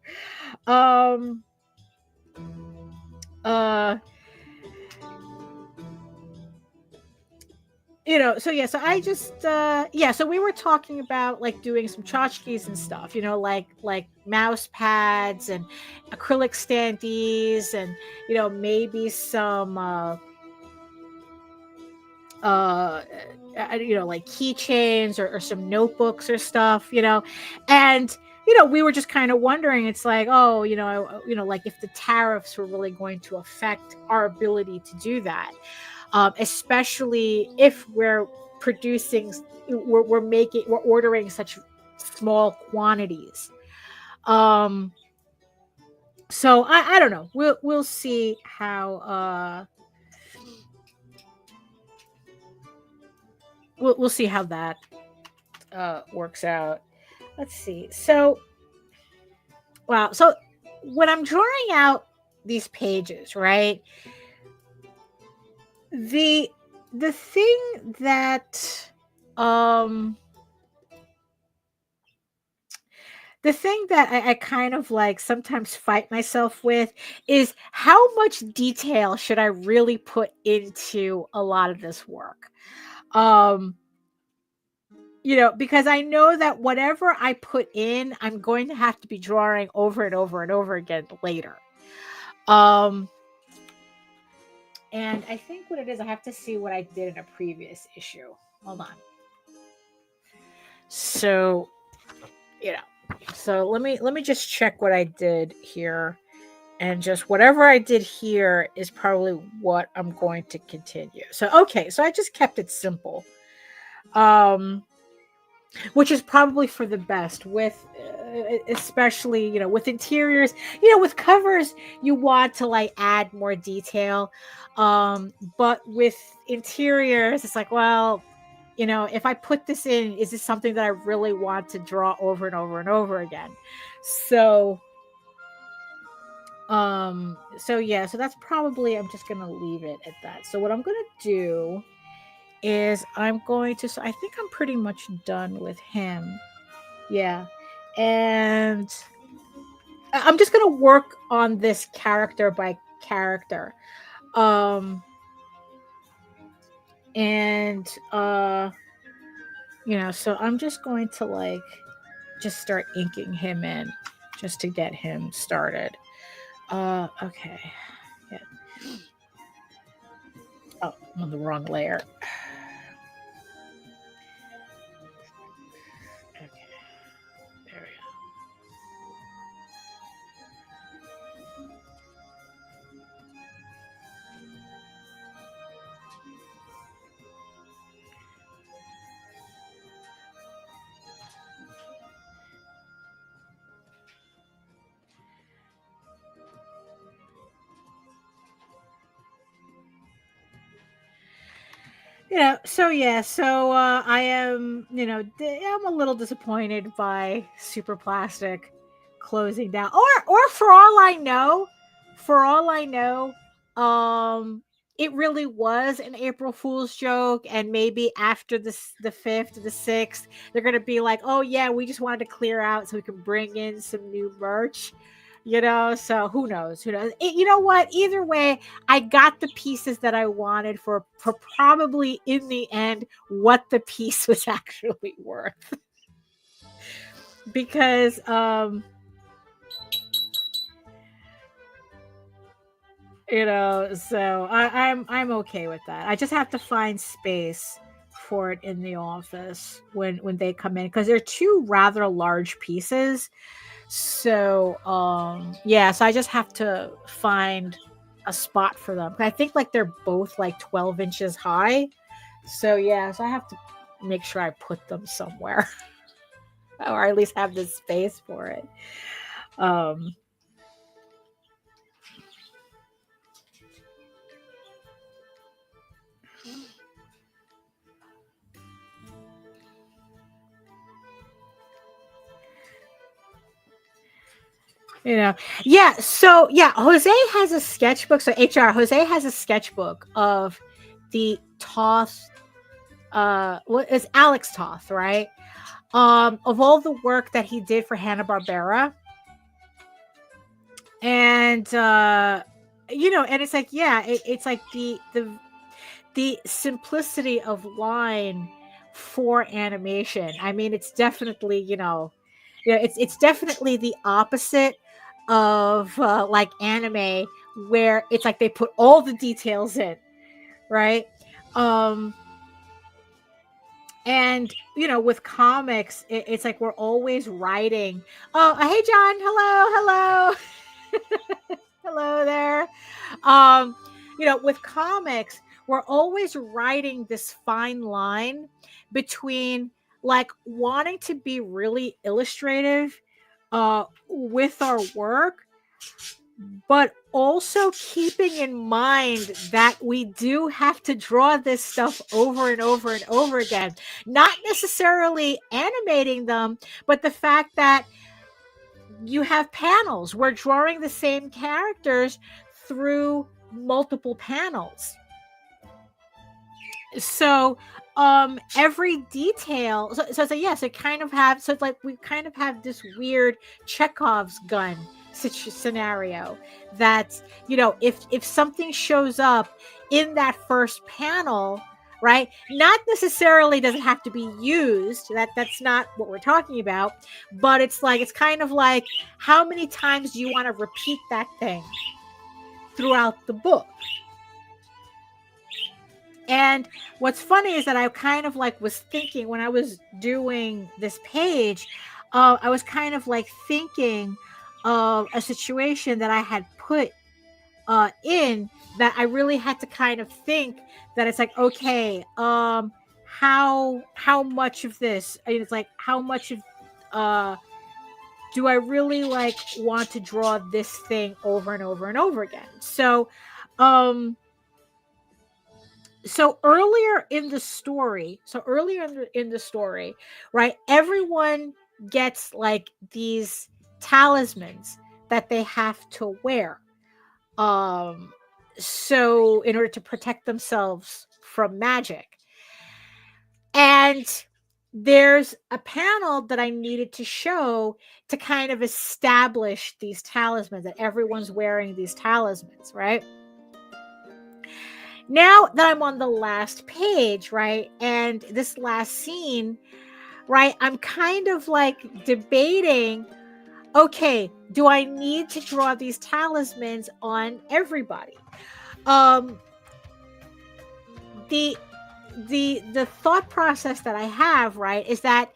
So yeah, so I just so we were talking about like doing some tchotchkes and stuff, like mouse pads and acrylic standees, and maybe some like keychains or some notebooks or stuff, and we were just kind of wondering, it's like, oh, like if the tariffs were really going to affect our ability to do that, especially if we're ordering such small quantities. So I don't know. We'll see how we'll see how that works out. Let's see. So, wow. So when I'm drawing out these pages, right? The thing that I kind of like sometimes fight myself with is how much detail should I really put into a lot of this work. Because I know that whatever I put in, I'm going to have to be drawing over and over and over again later. And I think what it is, I have to see what I did in a previous issue. Hold on. So, so let me just check what I did here, and just whatever I did here is probably what I'm going to continue. So, okay, so I just kept it simple. Which is probably for the best with especially with interiors. With covers you want to like add more detail, but with interiors it's like, well, if I put this in, is this something that I really want to draw over and over and over again? So so that's probably, I'm just gonna leave it at that. So what I'm gonna do is so I think I'm pretty much done with him. Yeah. And I'm just gonna work on this character by character. And so I'm just going to just start inking him in just to get him started. Okay. Yeah. Oh, I'm on the wrong layer. Okay. There we go. So I am, I'm a little disappointed by Super Plastic closing down, or for all I know, it really was an April Fool's joke, and maybe after the 5th or the 6th, they're gonna be like, oh yeah, we just wanted to clear out so we can bring in some new merch. So who knows? You know what? Either way, I got the pieces that I wanted for probably in the end what the piece was actually worth. Because so I'm okay with that. I just have to find space for it in the office when they come in, because they're two rather large pieces. So so I just have to find a spot for them. I think they're both 12 inches high. So so I have to make sure I put them somewhere. Or at least have the space for it. Jose has a sketchbook. So Jose has a sketchbook of the Toth, it's Alex Toth, right? Of all the work that he did for Hanna-Barbera. And and it's it's like the simplicity of line for animation. I mean, it's definitely, it's definitely the opposite of anime, where it's they put all the details in, right? And with comics, it's we're always writing. Oh, hey John, hello. Hello there. With comics, we're always writing this fine line between wanting to be really illustrative with our work, but also keeping in mind that we do have to draw this stuff over and over and over again. Not necessarily animating them, but the fact that you have panels. We're drawing the same characters through multiple panels. So every detail, so it kind of have, so it's we kind of have this weird Chekhov's gun scenario that if something shows up in that first panel, right, not necessarily does it have to be used, that's not what we're talking about, but it's kind of how many times do you want to repeat that thing throughout the book? And what's funny is that I kind of was thinking when I was doing this page, I was kind of thinking of a situation that I had put in that I really had to kind of think that it's okay, how much of this, it's how much of do I really want to draw this thing over and over and over again? So so earlier in the story, right, everyone gets like these talismans that they have to wear. Um, so in order to protect themselves from magic. And there's a panel that I needed to show to kind of establish these talismans, that everyone's wearing these talismans, right? Now that I'm on the last page, right, and this last scene, right, I'm kind of like debating, okay, do I need to draw these talismans on everybody? The thought process that I have, right, is that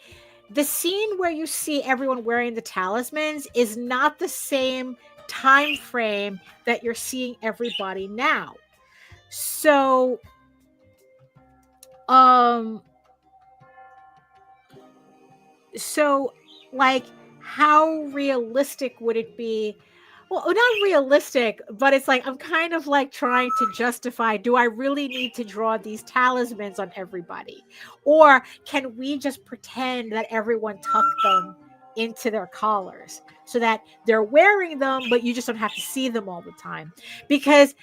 the scene where you see everyone wearing the talismans is not the same time frame that you're seeing everybody now. So so like, how realistic would it be? Well, not realistic, but it's like I'm kind of like trying to justify, do I really need to draw these talismans on everybody? Or can we just pretend that everyone tucked them into their collars so that they're wearing them, but you just don't have to see them all the time? Because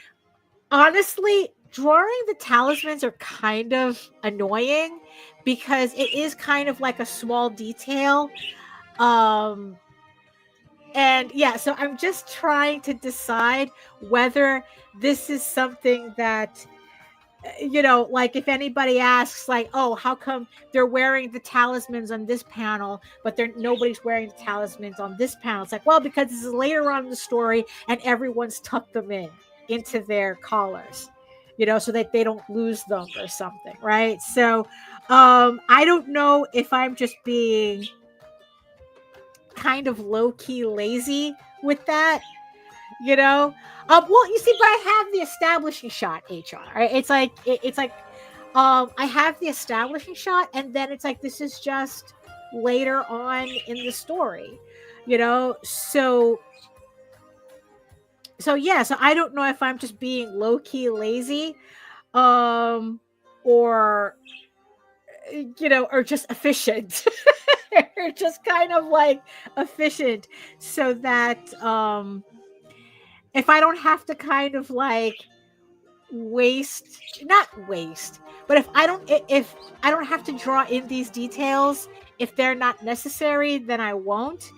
honestly, drawing the talismans are kind of annoying because it is kind of like a small detail. And yeah, so I'm just trying to decide whether this is something that, like if anybody asks, like, oh, how come they're wearing the talismans on this panel, but nobody's wearing the talismans on this panel? It's like, well, because this is later on in the story and everyone's tucked them into their collars, so that they don't lose them or something, right? So I don't know if I'm just being kind of low-key lazy with that, well, you see, but I have the establishing shot, HR, right? It's like I have the establishing shot, and then it's like this is just later on in the story, so yeah, so I don't know if I'm just being low-key lazy, or or just efficient. Or just kind of like efficient, so that if I don't have to kind of like not waste, but if I don't have to draw in these details, if they're not necessary, then I won't.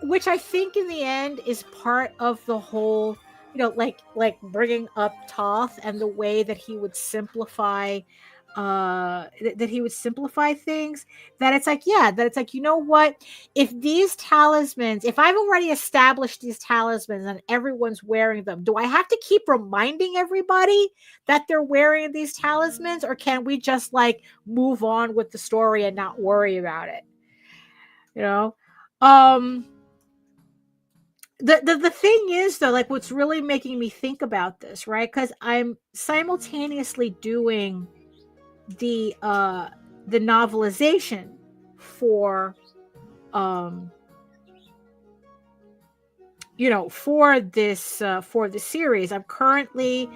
Which I think in the end is part of the whole, like bringing up Toth and the way that he would simplify things, that it's like, yeah, that it's like, what, if I've already established these talismans and everyone's wearing them, do I have to keep reminding everybody that they're wearing these talismans, or can we just like move on with the story and not worry about it? The thing is, though, like what's really making me think about this, right? Because I'm simultaneously doing the novelization for for the series. I'm currently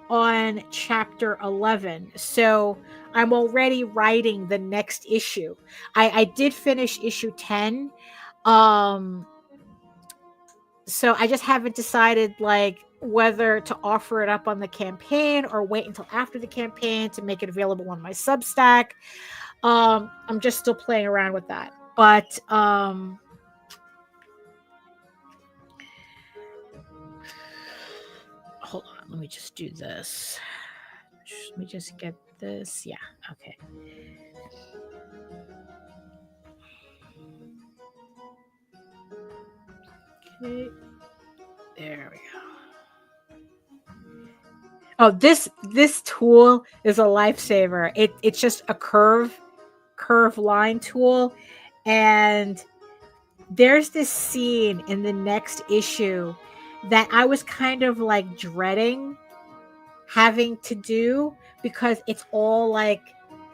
on chapter 11, so I'm already writing the next issue. I did finish issue 10, so I just haven't decided like whether to offer it up on the campaign or wait until after the campaign to make it available on my Substack. I'm just still playing around with that, but hold on, let me just do this. Let me just get this. Yeah, okay. Okay, there we go. Oh, this tool is a lifesaver. It's just a curve line tool, and there's this scene in the next issue that I was kind of like dreading having to do, because it's all like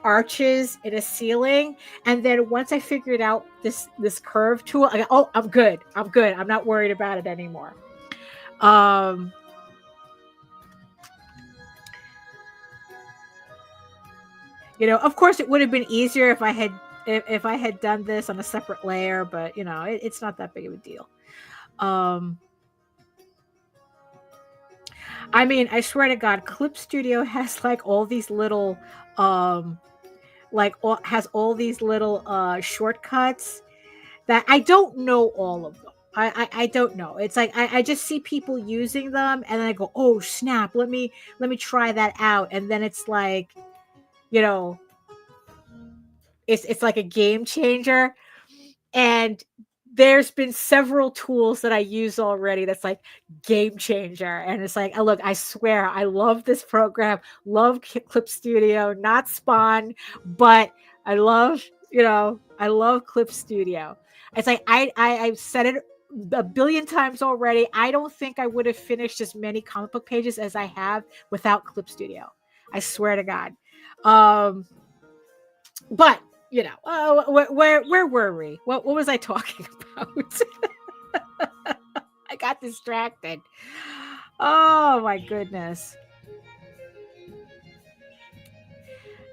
arches in a ceiling, and then once I figured out this curve tool, I go, oh, I'm good, I'm not worried about it anymore. Um, of course, it would have been easier if I had done this on a separate layer, but it's not that big of a deal. I mean, I swear to God, Clip Studio has like all these little, has all these little shortcuts that I don't know all of them. I don't know. It's like I just see people using them, and then I go, oh snap, let me try that out, and then it's like, it's like a game changer. And there's been several tools that I use already that's like game changer. And it's like, oh, look, I swear, I love this program, love Clip Studio, not Spawn, but I love Clip Studio. It's like, I've said it a billion times already. I don't think I would have finished as many comic book pages as I have without Clip Studio. I swear to God. But where were we? What was I talking about? I got distracted. Oh my goodness.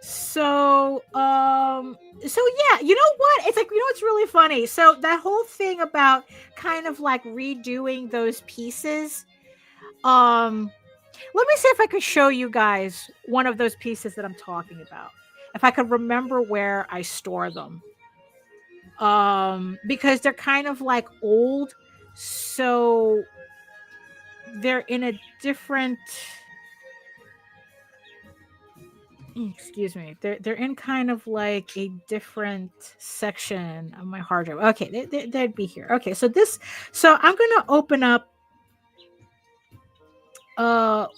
So yeah, you know what? It's like, it's really funny. So that whole thing about kind of like redoing those pieces. Let me see if I could show you guys one of those pieces that I'm talking about. If I could remember where I store them. Because they're kind of like old, so they're in a different, excuse me, they're in kind of like a different section of my hard drive. Okay, they'd be here. Okay, so I'm gonna open up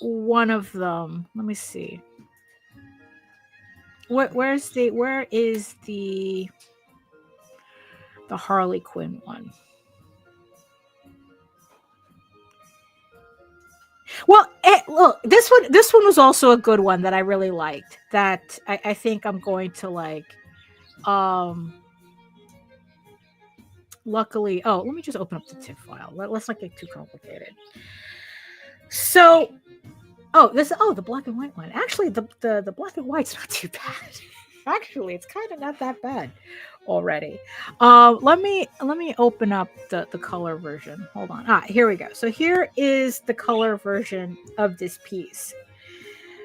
one of them. Let me see. Where is the Harley Quinn one? Well, look, this one was also a good one that I really liked, that I think I'm going to like. Luckily, let me just open up the TIFF file. Let's not get too complicated. So, the black and white one. Actually, the black and white's not too bad. Actually, it's kind of not that bad already. Let me open up the color version. Hold on. Here we go. So here is the color version of this piece.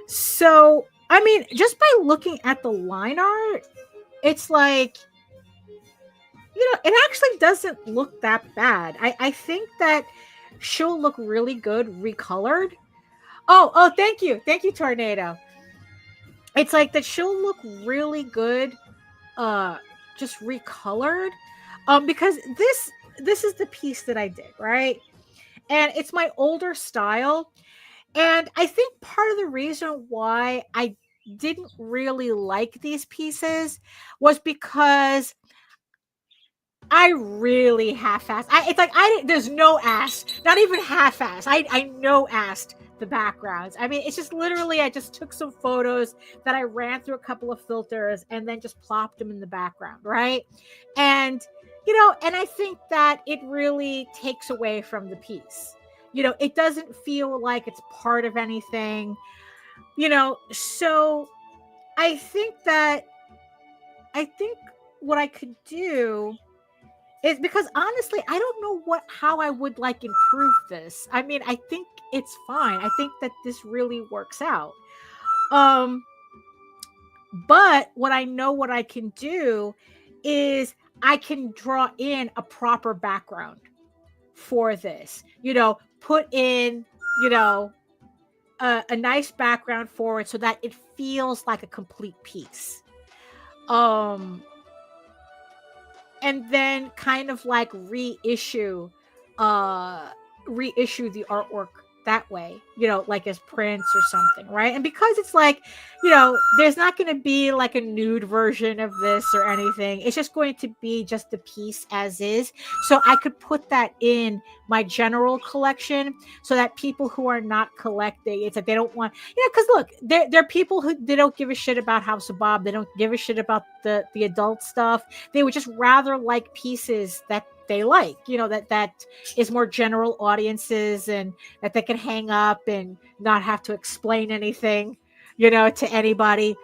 So, I mean, just by looking at the line art, it's like, it actually doesn't look that bad. I think that she'll look really good recolored. Oh, thank you, Tornado. It's like that she'll look really good, just recolored, because this is the piece that I did, right? And it's my older style, and I think part of the reason why I didn't really like these pieces was because I really half-assed. It's like there's no ass, not even half-ass. I no-assed the backgrounds. I mean, it's just literally, I just took some photos that I ran through a couple of filters and then just plopped them in the background, right? And and I think that it really takes away from the piece. It doesn't feel like it's part of anything. So I think what I could do is, because honestly, I don't know how I would like improve this. I mean, I think it's fine. I think that this really works out. But what I can do is I can draw in a proper background for this. Put in, a nice background for it so that it feels like a complete piece. And then kind of like reissue the artwork that way, like as prints or something, right? And because it's like, there's not going to be like a nude version of this or anything. It's just going to be just the piece as is. So I could put that in my general collection so that people who are not collecting, it's like they don't want, because look, there are people who, they don't give a shit about House of Bob. They don't give a shit about the adult stuff. They would just rather like pieces that they like, that is more general audiences, and that they can hang up and not have to explain anything, to anybody.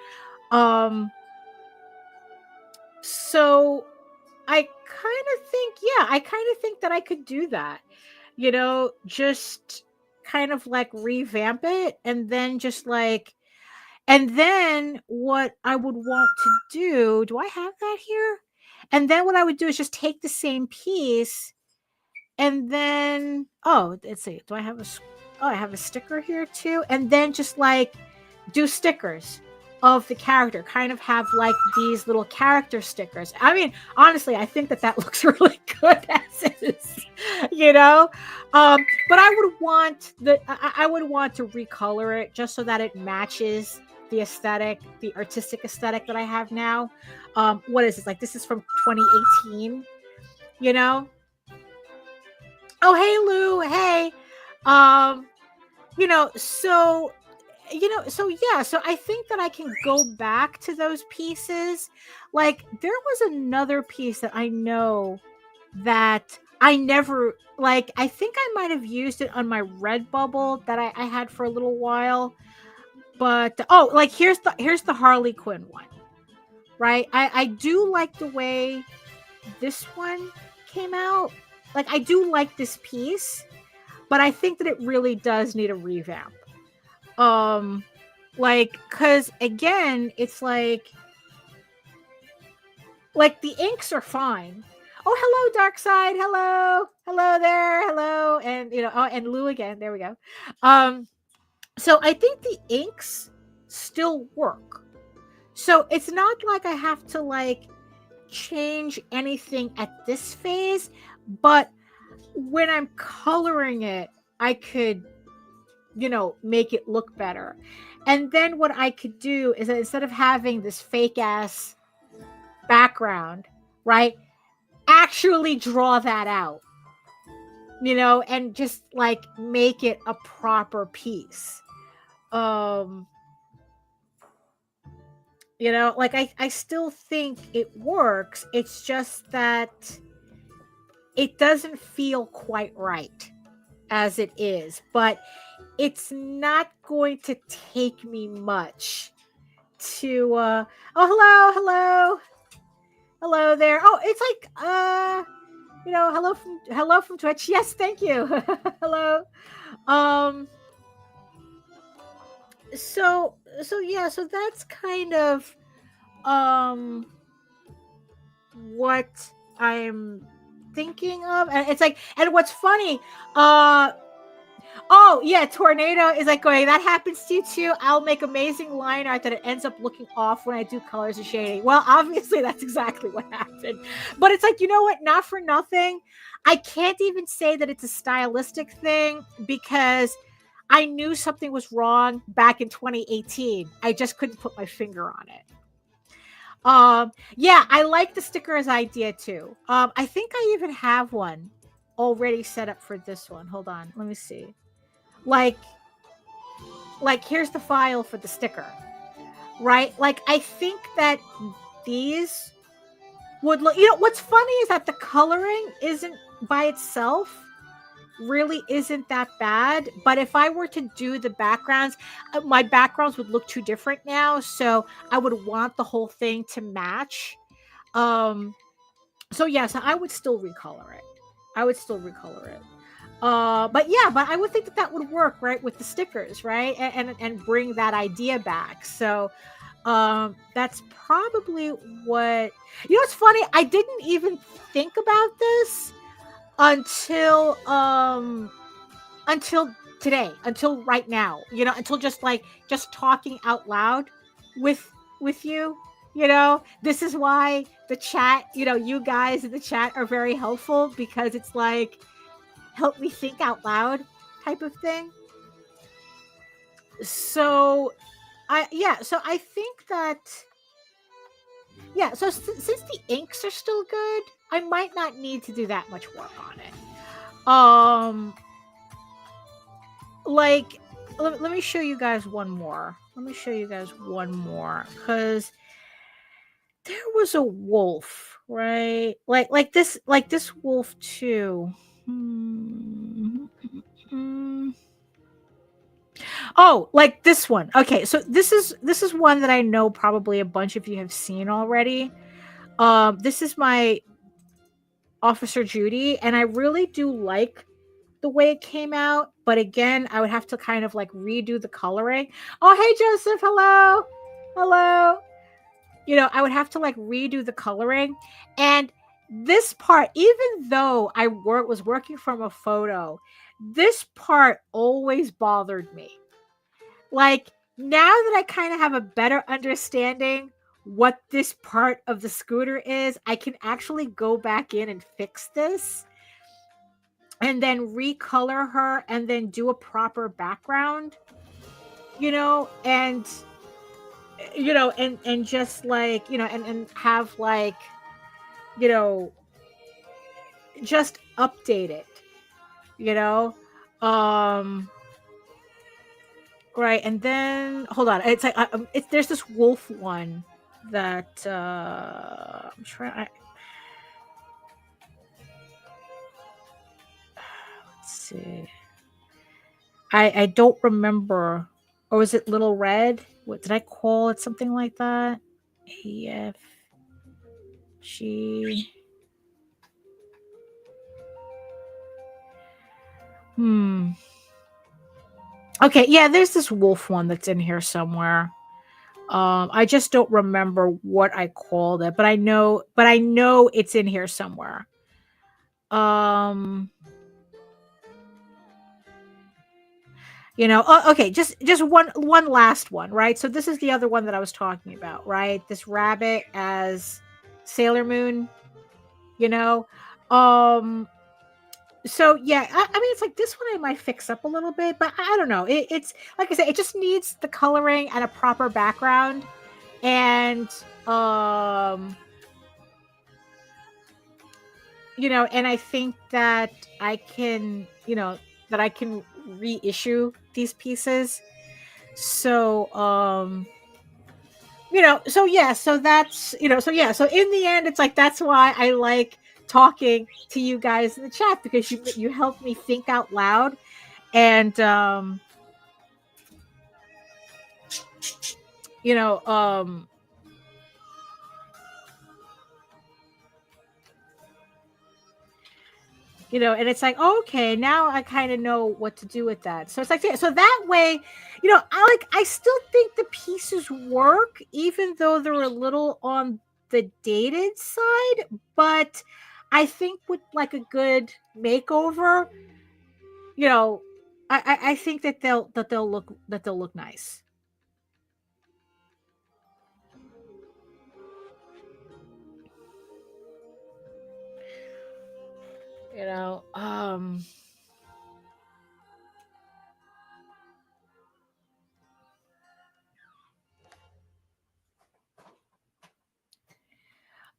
So I kind of think that I could do that, just kind of like revamp it, and then what I would want to do I have that here? And then what I would do is just take the same piece, and then, let's see, do I have I have a sticker here too, and then just like do stickers of the character, kind of have like these little character stickers. I mean, honestly, I think that looks really good as is, but I would want to recolor it just so that it matches the artistic aesthetic that I have now. What is this? Like, this is from 2018, Oh, hey, Lou. Hey. So I think that I can go back to those pieces. Like, there was another piece that I know that I never, like, I think I might have used it on my Redbubble that I had for a little while. But, like, here's the Harley Quinn one, right? I do like the way this one came out. Like, I do like this piece, but I think that it really does need a revamp. Like, cause again, it's like the inks are fine. Oh, hello, Darkside. Hello there. Hello. And, and Lou again. There we go. So I think the inks still work. So it's not like I have to like change anything at this phase, but when I'm coloring it, I could, make it look better. And then what I could do is that instead of having this fake ass background, right, actually draw that out, and just like make it a proper piece. Like I still think it works. It's just that it doesn't feel quite right as it is, but it's not going to take me much to hello there. Oh, it's like hello from Twitch. Yes, thank you. Hello. So that's kind of what I'm thinking of. And it's like, and what's funny, oh yeah, Tornado is like going, that happens to you too. I'll make amazing line art that it ends up looking off when I do colors and shading. Well, obviously that's exactly what happened. But it's like, you know what? Not for nothing, I can't even say that it's a stylistic thing, because I knew something was wrong back in 2018. I just couldn't put my finger on it. Yeah, I like the stickers idea too. I think I even have one already set up for this one. Hold on, let me see. Like here's the file for the sticker, right? Like, I think that these would look, what's funny is that the coloring isn't by itself really isn't that bad, but if I were to do the backgrounds, my backgrounds would look too different now, so I would want the whole thing to match. So yes, I would still recolor it. But I would think that would work, right, with the stickers, right, and bring that idea back. So that's probably what, it's funny, I didn't even think about this until today, until right now, until just talking out loud with you. This is why the chat, you guys in the chat are very helpful, because it's like, help me think out loud type of thing. So I think that, so since the inks are still good, I might not need to do that much work on it. Like, let me show you guys one more. Because there was a wolf, right? Like this wolf too. Hmm. Oh, like this one. Okay, so this is one that I know probably a bunch of you have seen already. This is my Officer Judy, and I really do like the way it came out, but again, I would have to kind of like redo the coloring. Oh, hey Joseph, hello. Hello. I would have to like redo the coloring. And this part, even though I was working from a photo, this part always bothered me. Like, now that I kind of have a better understanding what this part of the scooter is, I can actually go back in and fix this and then recolor her and then do a proper background, and and just like, and have like, just update it, you know right. And then hold on, it's like there's this wolf one that I'm trying. Let's see. I don't remember. Or was it Little Red? What did I call it? Something like that. AF G. Okay, yeah, there's this wolf one that's in here somewhere. I just don't remember what I called it, but I know it's in here somewhere. Okay, just one last one, right? So this is the other one that I was talking about, right? This rabbit as Sailor Moon, so yeah, I mean, it's like this one I might fix up a little bit, but I don't know. It's like I said, it just needs the coloring and a proper background, and and I think that I can, reissue these pieces. So so yeah, so that's so yeah, so in the end, it's like that's why I like talking to you guys in the chat, because you help me think out loud, and and it's like, okay, now I kind of know what to do with that. So it's like, yeah, so that way, I still think the pieces work, even though they're a little on the dated side, but I think with like a good makeover, I think that they'll look nice.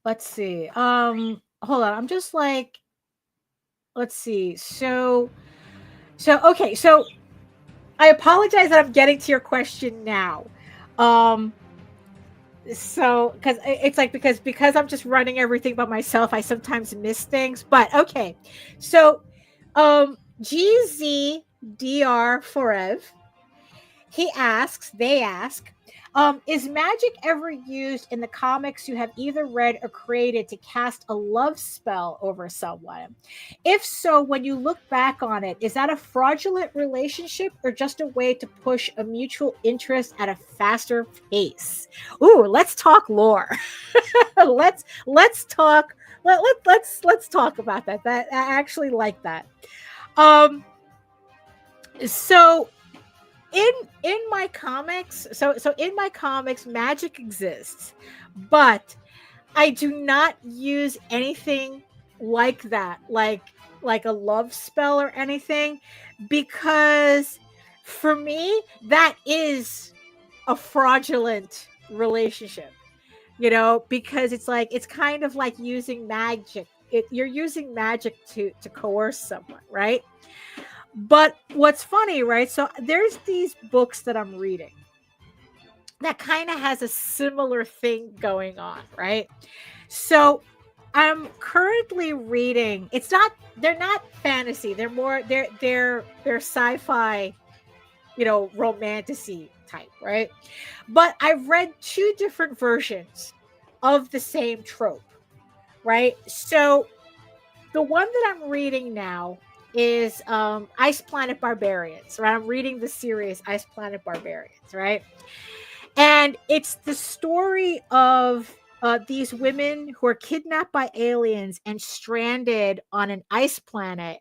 Let's see. Hold on. I'm just like, let's see. So okay. So I apologize that I'm getting to your question now. So because it's like, because I'm just running everything by myself, I sometimes miss things, but okay. So GZDR Forev, they ask, is magic ever used in the comics you have either read or created to cast a love spell over someone? If so, when you look back on it, is that a fraudulent relationship or just a way to push a mutual interest at a faster pace? Ooh, let's talk lore. let's talk. Let's talk about that. That I actually like that. So in my comics, so in my comics, magic exists, but I do not use anything like that, like a love spell or anything, because for me that is a fraudulent relationship, because it's like, it's kind of like using magic. You're using magic to coerce someone, right? But what's funny, right? So there's these books that I'm reading, that kind of has a similar thing going on, right? So I'm currently reading. They're not fantasy. They're more. They're sci-fi. Romantasy type, right? But I've read two different versions of the same trope, right? So the one that I'm reading now is Ice Planet Barbarians, right? I'm reading the series Ice Planet Barbarians, right? And it's the story of these women who are kidnapped by aliens and stranded on an ice planet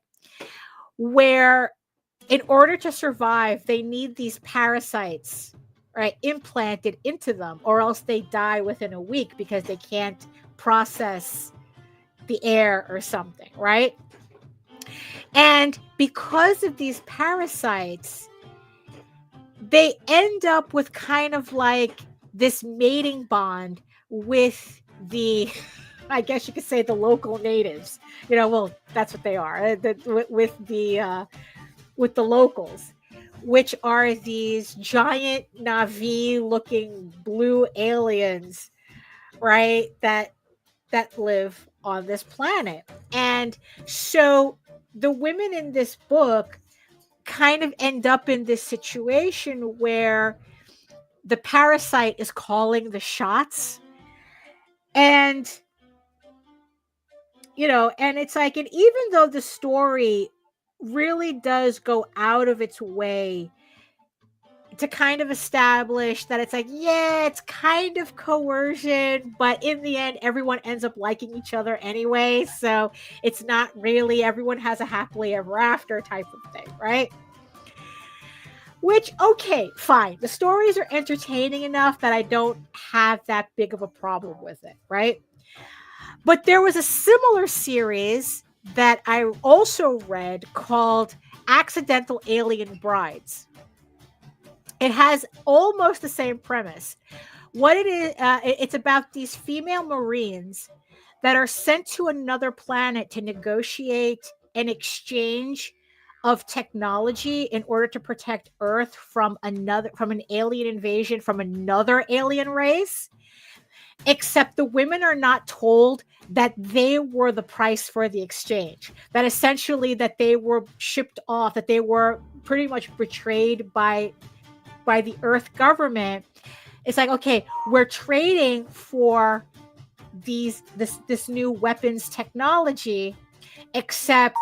where, in order to survive, they need these parasites, right, implanted into them, or else they die within a week because they can't process the air or something, right? And because of these parasites, they end up with kind of like this mating bond with the, I guess you could say, the local natives. Well, that's what they are. With the locals, which are these giant Navi-looking blue aliens, right? That live on this planet. And so the women in this book kind of end up in this situation where the parasite is calling the shots. And and it's like, and even though the story really does go out of its way to kind of establish that it's like, yeah, it's kind of coercion, but in the end, everyone ends up liking each other anyway. So it's not really, everyone has a happily ever after type of thing, right? Which, okay, fine. The stories are entertaining enough that I don't have that big of a problem with it, right? But there was a similar series that I also read called Accidental Alien Brides. It has almost the same premise. What it is, it's about these female Marines that are sent to another planet to negotiate an exchange of technology in order to protect Earth from an alien invasion from another alien race. Except the women are not told that they were the price for the exchange. That essentially that they were shipped off, that they were pretty much betrayed by the Earth government. It's like, okay, we're trading for this new weapons technology, except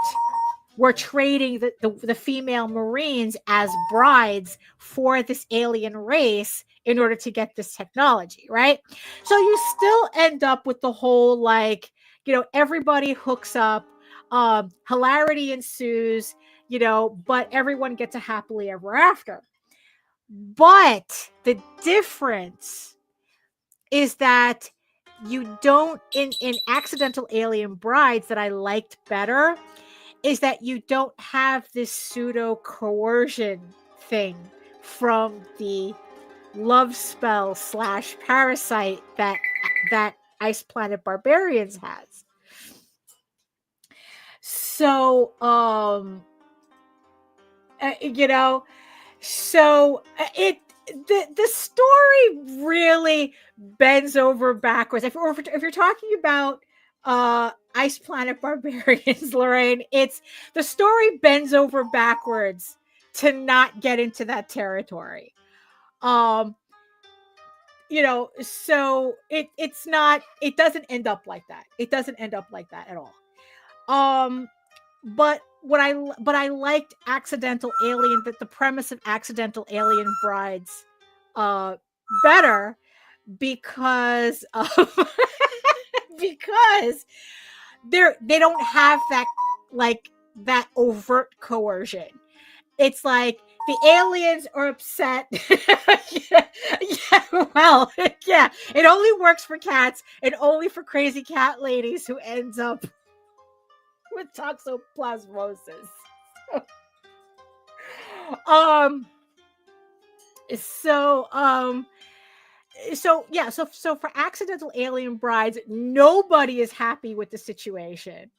we're trading the female Marines as brides for this alien race in order to get this technology, right? So you still end up with the whole, like, everybody hooks up, hilarity ensues, but everyone gets a happily ever after. But the difference is that you don't, in Accidental Alien Brides, that I liked better, is that you don't have this pseudo coercion thing from the love spell / parasite that Ice Planet Barbarians has. So so the story really bends over backwards. If you're talking about Ice Planet Barbarians, Lorraine, it's the story bends over backwards to not get into that territory. So it's not, it doesn't end up like that. It doesn't end up like that at all. But I liked Accidental Alien, that the premise of Accidental Alien Brides better because of because they don't have that, like, that overt coercion. It's like the aliens are upset. Well, yeah, it only works for cats and only for crazy cat ladies who ends up with toxoplasmosis. So for Accidental Alien Brides, nobody is happy with the situation.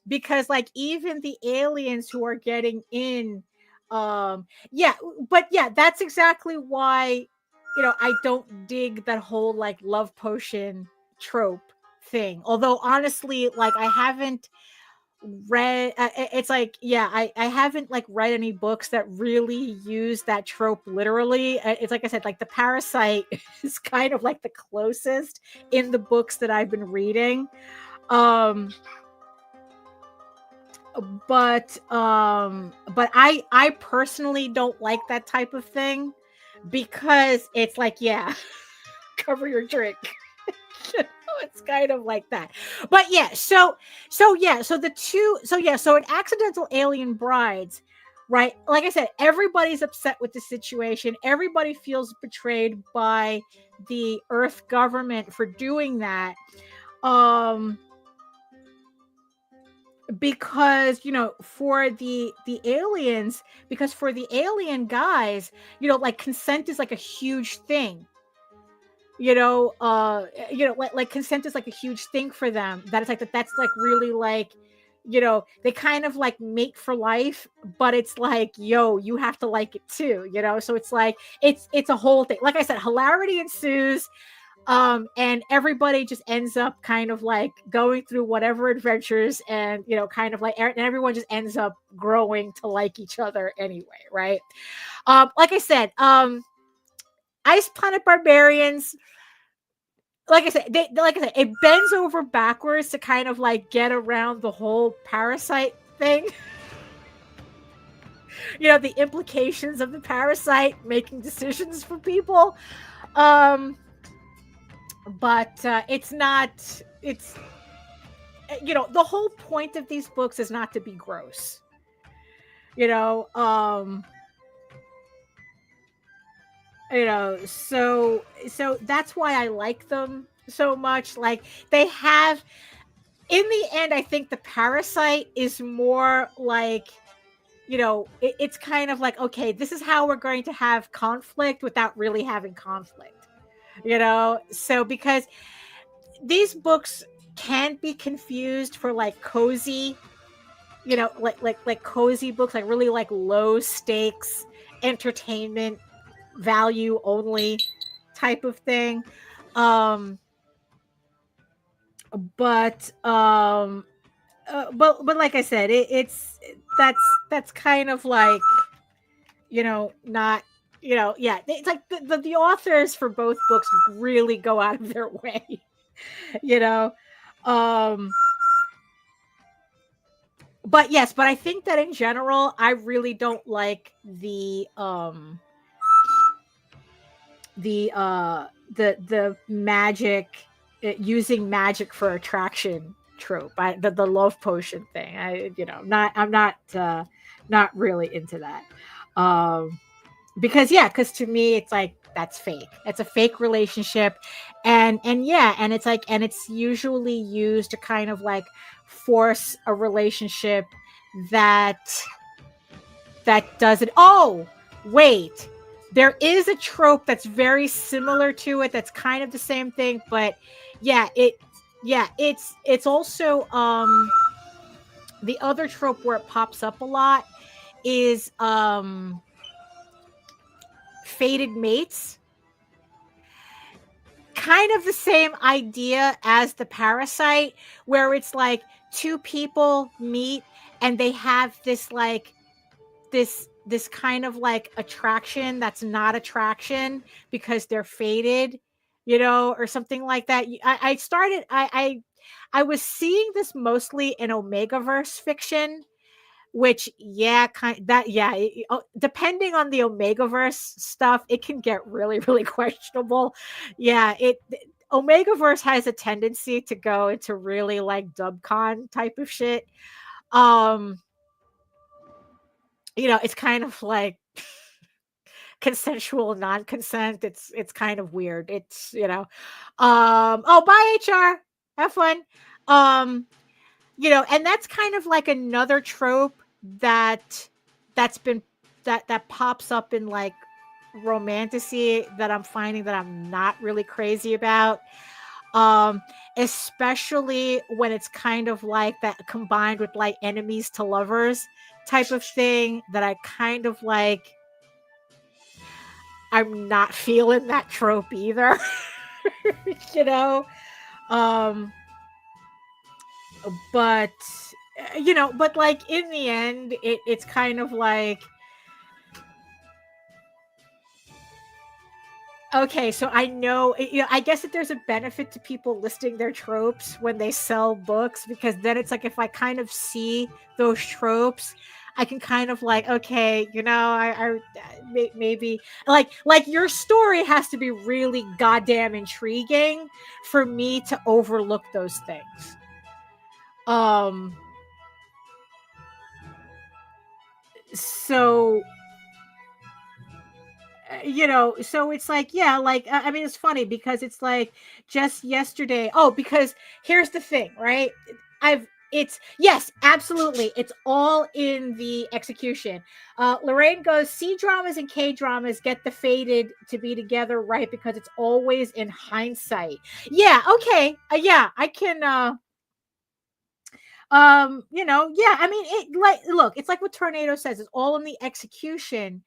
Because, like, even the aliens who are getting in, that's exactly why I don't dig that whole like love potion trope thing. Although honestly, like I haven't read it's like I haven't like read any books that really use that trope literally. It's like I said, like the parasite is kind of like the closest in the books that I've been reading. But I personally don't like that type of thing because it's like cover your drink. It's kind of like that. But so in Accidental Alien Brides, right, like I said, everybody's upset with the situation. Everybody feels betrayed by the Earth government for doing that, because for the aliens, because for the alien guys, like consent is like a huge thing. Like consent is like a huge thing for them. That it's like that's like really like, they kind of like mate for life, but it's like, you have to like it too, so it's like it's a whole thing. Like I said, hilarity ensues, and everybody just ends up kind of like going through whatever adventures, and kind of like, and everyone just ends up growing to like each other anyway, right? Like I said, Ice Planet Barbarians, like I said, it bends over backwards to kind of like get around the whole parasite thing. The implications of the parasite making decisions for people. But it's the whole point of these books is not to be gross. So that's why I like them so much. Like they have, in the end, I think the parasite is more like, it's kind of like, okay, this is how we're going to have conflict without really having conflict, so because these books can be confused for like cozy, like cozy books, like really like low stakes entertainment value only type of thing. But like I said, that's kind of like, not, it's like the authors for both books really go out of their way, but yes, but I think that in general, I really don't like the magic, using magic for attraction trope. The love potion thing. I'm not really into that. Because to me it's like that's fake. It's a fake relationship, and it's like, and it's usually used to kind of like force a relationship that doesn't. Oh, wait. There is a trope that's very similar to it. That's kind of the same thing, but it's also the other trope where it pops up a lot is fated mates. Kind of the same idea as the parasite, where it's like two people meet and they have this like this kind of like attraction that's not attraction because they're fated, or something like that. I was seeing this mostly in Omegaverse fiction, which depending on the Omegaverse stuff, it can get really, really questionable. Omegaverse has a tendency to go into really like dubcon type of shit. It's kind of like consensual non-consent. It's kind of weird. It's oh, bye HR, have fun. And that's kind of like another trope that's been that pops up in like romantasy that I'm finding that I'm not really crazy about. Especially when it's kind of like that combined with like enemies to lovers type of thing, that I kind of like. I'm not feeling that trope either. you know, um, but but like in the end, it's kind of like, okay, so I know, I guess that there's a benefit to people listing their tropes when they sell books, because then it's like if I kind of see those tropes, I can kind of like, okay, maybe like your story has to be really goddamn intriguing for me to overlook those things. So so it's like, yeah, like, I mean, it's funny because it's like just yesterday. Oh, because here's the thing, right? It's, yes, absolutely. It's all in the execution. Lorraine goes, C dramas and K dramas get the fated to be together, right? Because it's always in hindsight. Yeah. Okay. Yeah, I can, yeah, I mean, it, like, look, it's like what Tornado says, it's all in the execution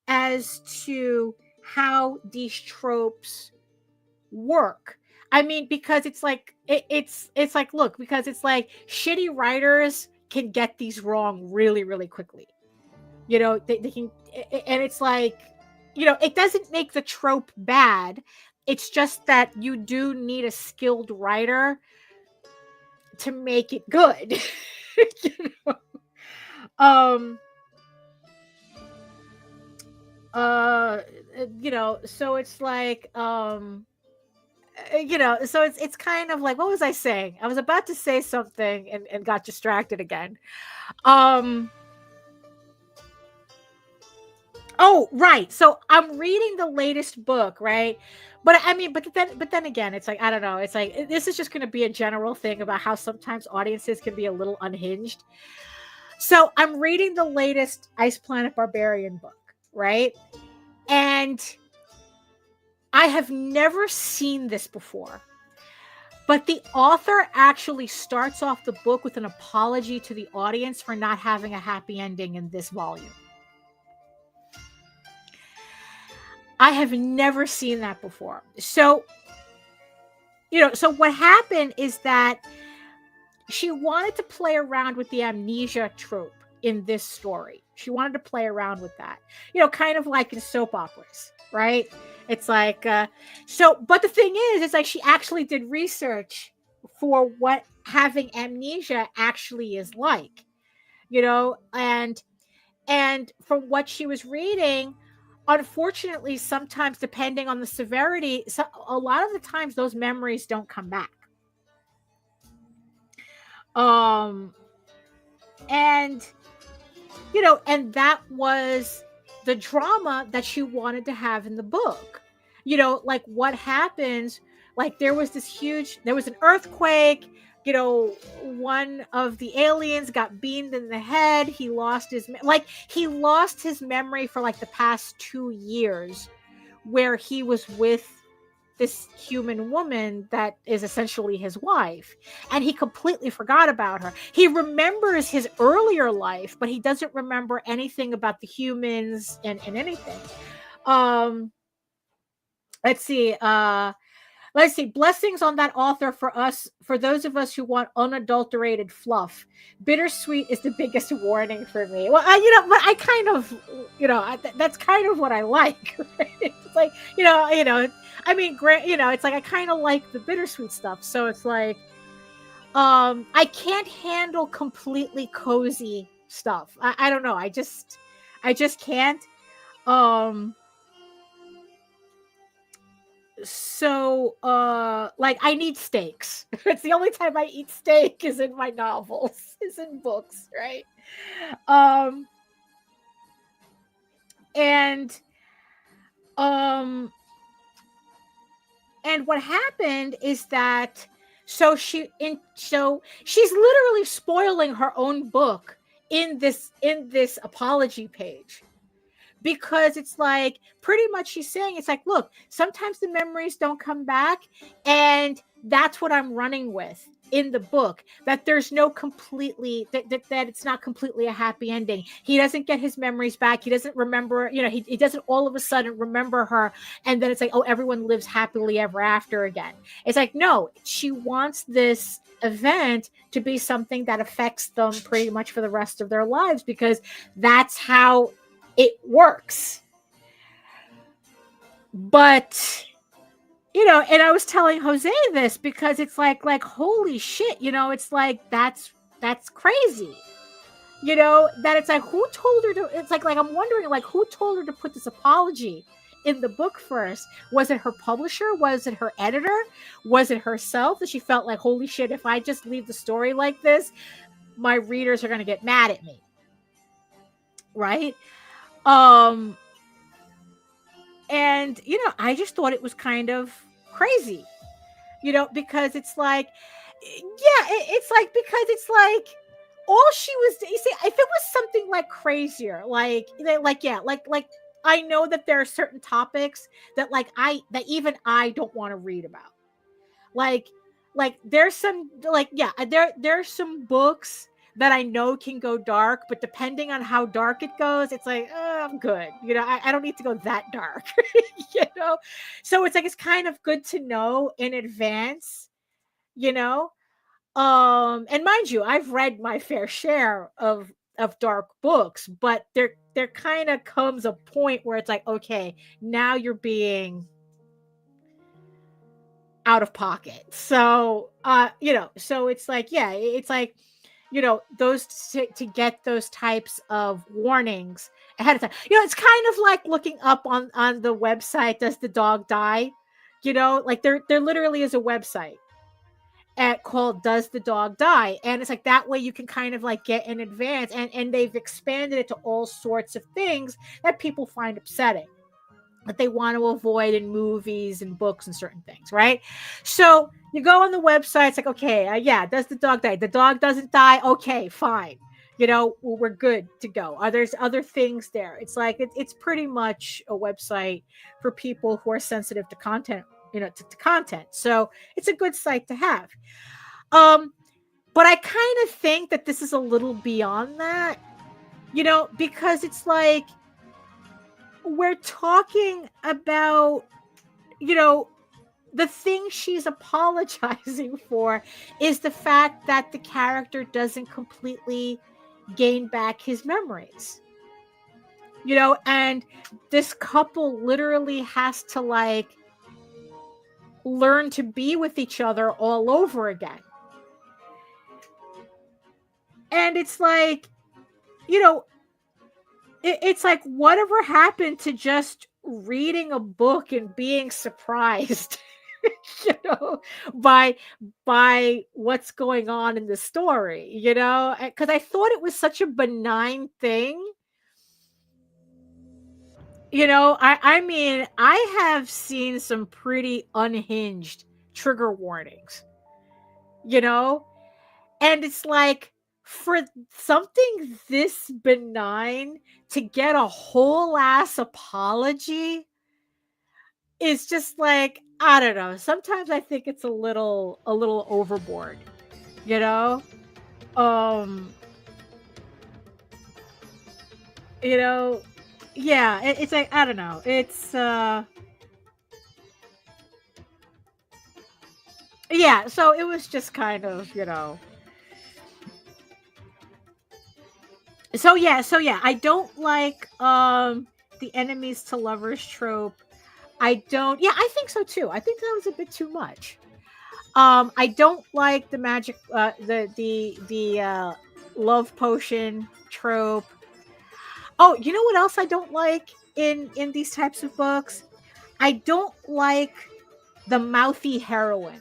as to how these tropes work. I mean, because it's like it's like, look, because it's like shitty writers can get these wrong really, really quickly. They can, and it's like, it doesn't make the trope bad. It's just that you do need a skilled writer to make it good. you know? Um so it's like, so it's kind of like, what was I saying? I was about to say something and got distracted again. Oh, right. So I'm reading the latest book, right? But I mean, but then again, it's like, I don't know. It's like, this is just going to be a general thing about how sometimes audiences can be a little unhinged. So I'm reading the latest Ice Planet Barbarian book, right? And I have never seen this before. But the author actually starts off the book with an apology to the audience for not having a happy ending in this volume. I have never seen that before. So, so what happened is that she wanted to play around with the amnesia trope in this story. She wanted to play around with that, kind of like in soap operas, right? It's like, but the thing is, it's like she actually did research for what having amnesia actually is like, and from what she was reading, unfortunately, sometimes depending on the severity, a lot of the times those memories don't come back. And and that was the drama that she wanted to have in the book. Like what happens, like there was an earthquake, one of the aliens got beamed in the head. He lost his memory for like the past 2 years, where he was with this human woman that is essentially his wife, and he completely forgot about her. He remembers his earlier life, but he doesn't remember anything about the humans and anything. Let's see. Blessings on that author for those of us who want unadulterated fluff. Bittersweet is the biggest warning for me. Well, but I kind of, that's kind of what I like. Right? It's like, I mean, it's like I kind of like the bittersweet stuff. So it's like, I can't handle completely cozy stuff. I don't know. I just can't. So like I need steaks. It's the only time I eat steak is in my novels, is in books, right? And what happened is that so she's literally spoiling her own book in this apology page. Because it's like, pretty much she's saying, it's like, look, sometimes the memories don't come back, and that's what I'm running with. in the book, that there's no completely that it's not completely a happy ending. He doesn't get his memories back. He doesn't remember, he doesn't all of a sudden remember her, and then it's like, oh, everyone lives happily ever after again. It's like, no, she wants this event to be something that affects them pretty much for the rest of their lives, because that's how it works. But and I was telling Jose this, because it's like holy shit, it's like that's crazy. That it's like, who told her to, it's like I'm wondering, like, who told her to put this apology in the book first? Was it her publisher? Was it her editor? Was it herself, that she felt like, holy shit, if I just leave the story like this, my readers are going to get mad at me, right? And I just thought it was kind of crazy, because it's like, it's like, because it's like, all she was, you see, if it was something like crazier, like I know that there are certain topics that that even I don't want to read about. Like there's some, there's some books that I know can go dark, but depending on how dark it goes, it's like, I'm good. I don't need to go that dark, So it's like, it's kind of good to know in advance, and mind you, I've read my fair share of dark books, but there kind of comes a point where it's like, okay, now you're being out of pocket. So, so it's like, it's like, those to get those types of warnings ahead of time. It's kind of like looking up on the website, Does the Dog Die? Like there literally is a website called Does the Dog Die? And it's like, that way you can kind of like get in advance, and they've expanded it to all sorts of things that people find upsetting, that they want to avoid in movies and books and certain things, right? So you go on the website, it's like, okay, does the dog die? The dog doesn't die. Okay, fine. We're good to go. There's other things there. It's like, it's pretty much a website for people who are sensitive to content, to content. So it's a good site to have. But I kind of think that this is a little beyond that, because it's like, we're talking about, the thing she's apologizing for is the fact that the character doesn't completely gain back his memories. And this couple literally has to like learn to be with each other all over again. And it's like, it's like, whatever happened to just reading a book and being surprised, by what's going on in the story, because I thought it was such a benign thing. I mean, I have seen some pretty unhinged trigger warnings, and it's like, for something this benign to get a whole ass apology is just like, I don't know. Sometimes I think it's a little overboard, Yeah, it's like, I don't know. It's yeah, so it was just kind of, So yeah, I don't like the enemies to lovers trope. I think so too. I think that was a bit too much. I don't like the magic the love potion trope. Oh, you know what else I don't like in these types of books? I don't like the mouthy heroine.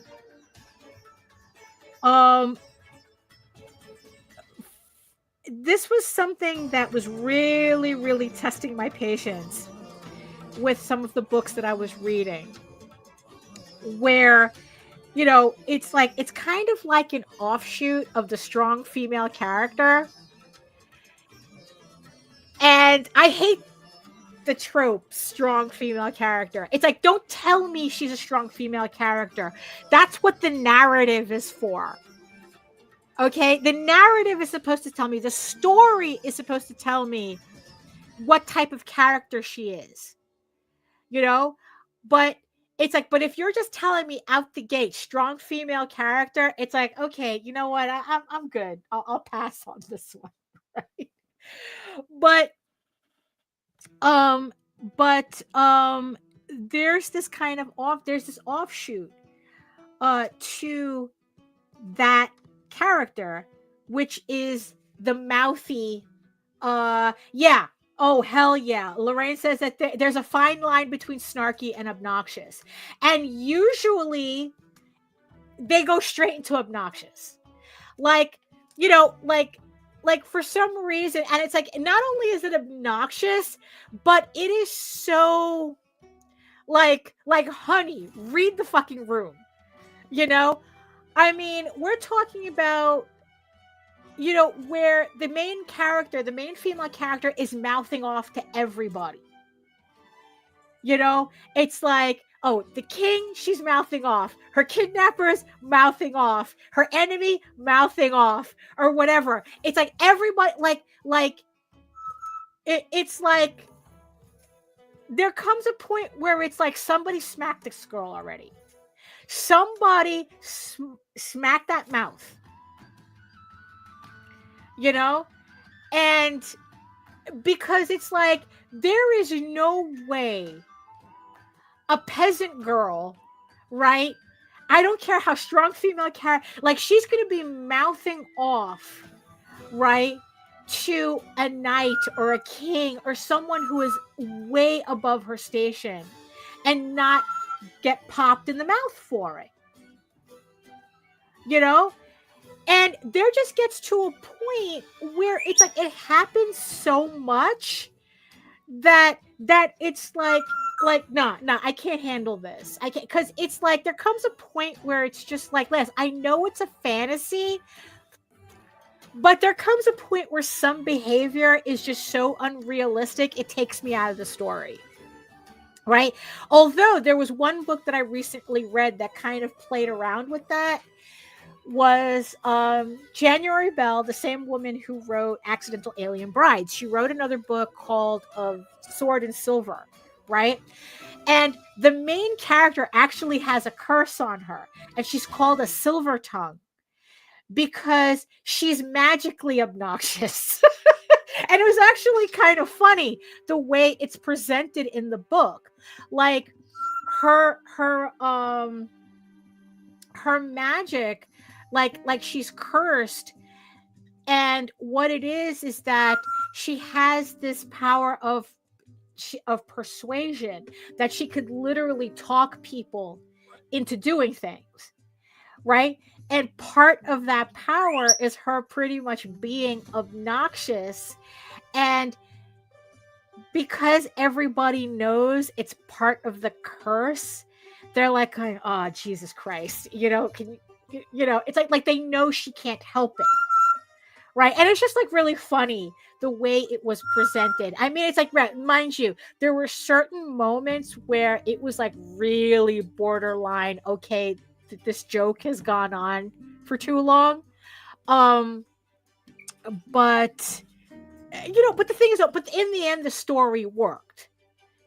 This was something that was really, really testing my patience with some of the books that I was reading, where, it's like, it's kind of like an offshoot of the strong female character. And I hate the trope strong female character. It's like, don't tell me she's a strong female character. That's what the narrative is for. Okay, the narrative is supposed to tell me, the story is supposed to tell me what type of character she is, you know? But it's like, but if you're just telling me out the gate, strong female character, it's like, okay, you know what? I'm good. I'll pass on this one, right? But um, but there's this kind of there's this offshoot to that character, which is the mouthy yeah. Oh, hell yeah. Lorraine says that there's a fine line between snarky and obnoxious. And usually they go straight into obnoxious. Like, you know, like for some reason, and it's like not only is it obnoxious, but it is so like honey, read the fucking room. You know? I mean, we're talking about, you know, where the main character, the main female character, is mouthing off to everybody. You know, it's like, oh, the king, she's mouthing off. Her kidnappers, mouthing off. Her enemy, mouthing off, or whatever. It's like everybody, it's like there comes a point where it's like somebody smacked this girl already. Somebody smack that mouth. You know? And because it's like, there is no way a peasant girl, right? I don't care how strong female character, like she's going to be mouthing off, right? To a knight or a king or someone who is way above her station and not get popped in the mouth for it. You know? And there just gets to a point where it's like it happens so much that it's like nah, I can't handle this. I can't, because it's like there comes a point where it's just like, Les, I know it's a fantasy, but there comes a point where some behavior is just so unrealistic, it takes me out of the story. Right? Although there was one book that I recently read that kind of played around with that, was January Bell, the same woman who wrote Accidental Alien Brides. She wrote another book called Sword and Silver, right? And the main character actually has a curse on her, and she's called a Silver Tongue because she's magically obnoxious. And it was actually kind of funny the way it's presented in the book. Like her magic, like she's cursed, and what it is that she has this power of persuasion, that she could literally talk people into doing things, right? And part of that power is her pretty much being obnoxious, and because everybody knows it's part of the curse, they're like, oh, Jesus Christ, you know, you know, it's like they know she can't help it, right? And it's just like really funny the way it was presented. I mean, it's like, mind you, there were certain moments where it was like really borderline, okay, this joke has gone on for too long. But you know, but the thing is, but in the end, the story worked.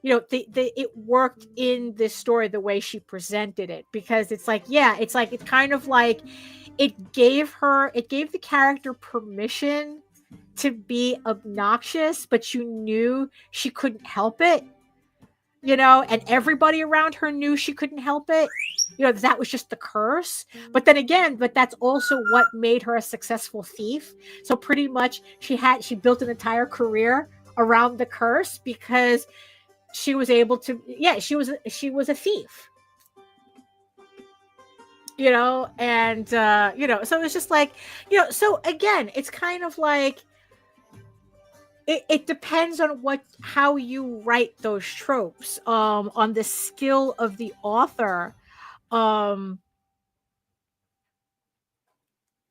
You know, it worked in this story the way she presented it, because it's like, yeah, it's kind of like it gave the character permission to be obnoxious, but you knew she couldn't help it, you know, and everybody around her knew she couldn't help it. You know, that was just the curse. But then again, but that's also what made her a successful thief. So pretty much she built an entire career around the curse because she was able to, yeah, she was a thief, you know. And you know, so it's just like, you know, so again, it's kind of like it depends on how you write those tropes, on the skill of the author,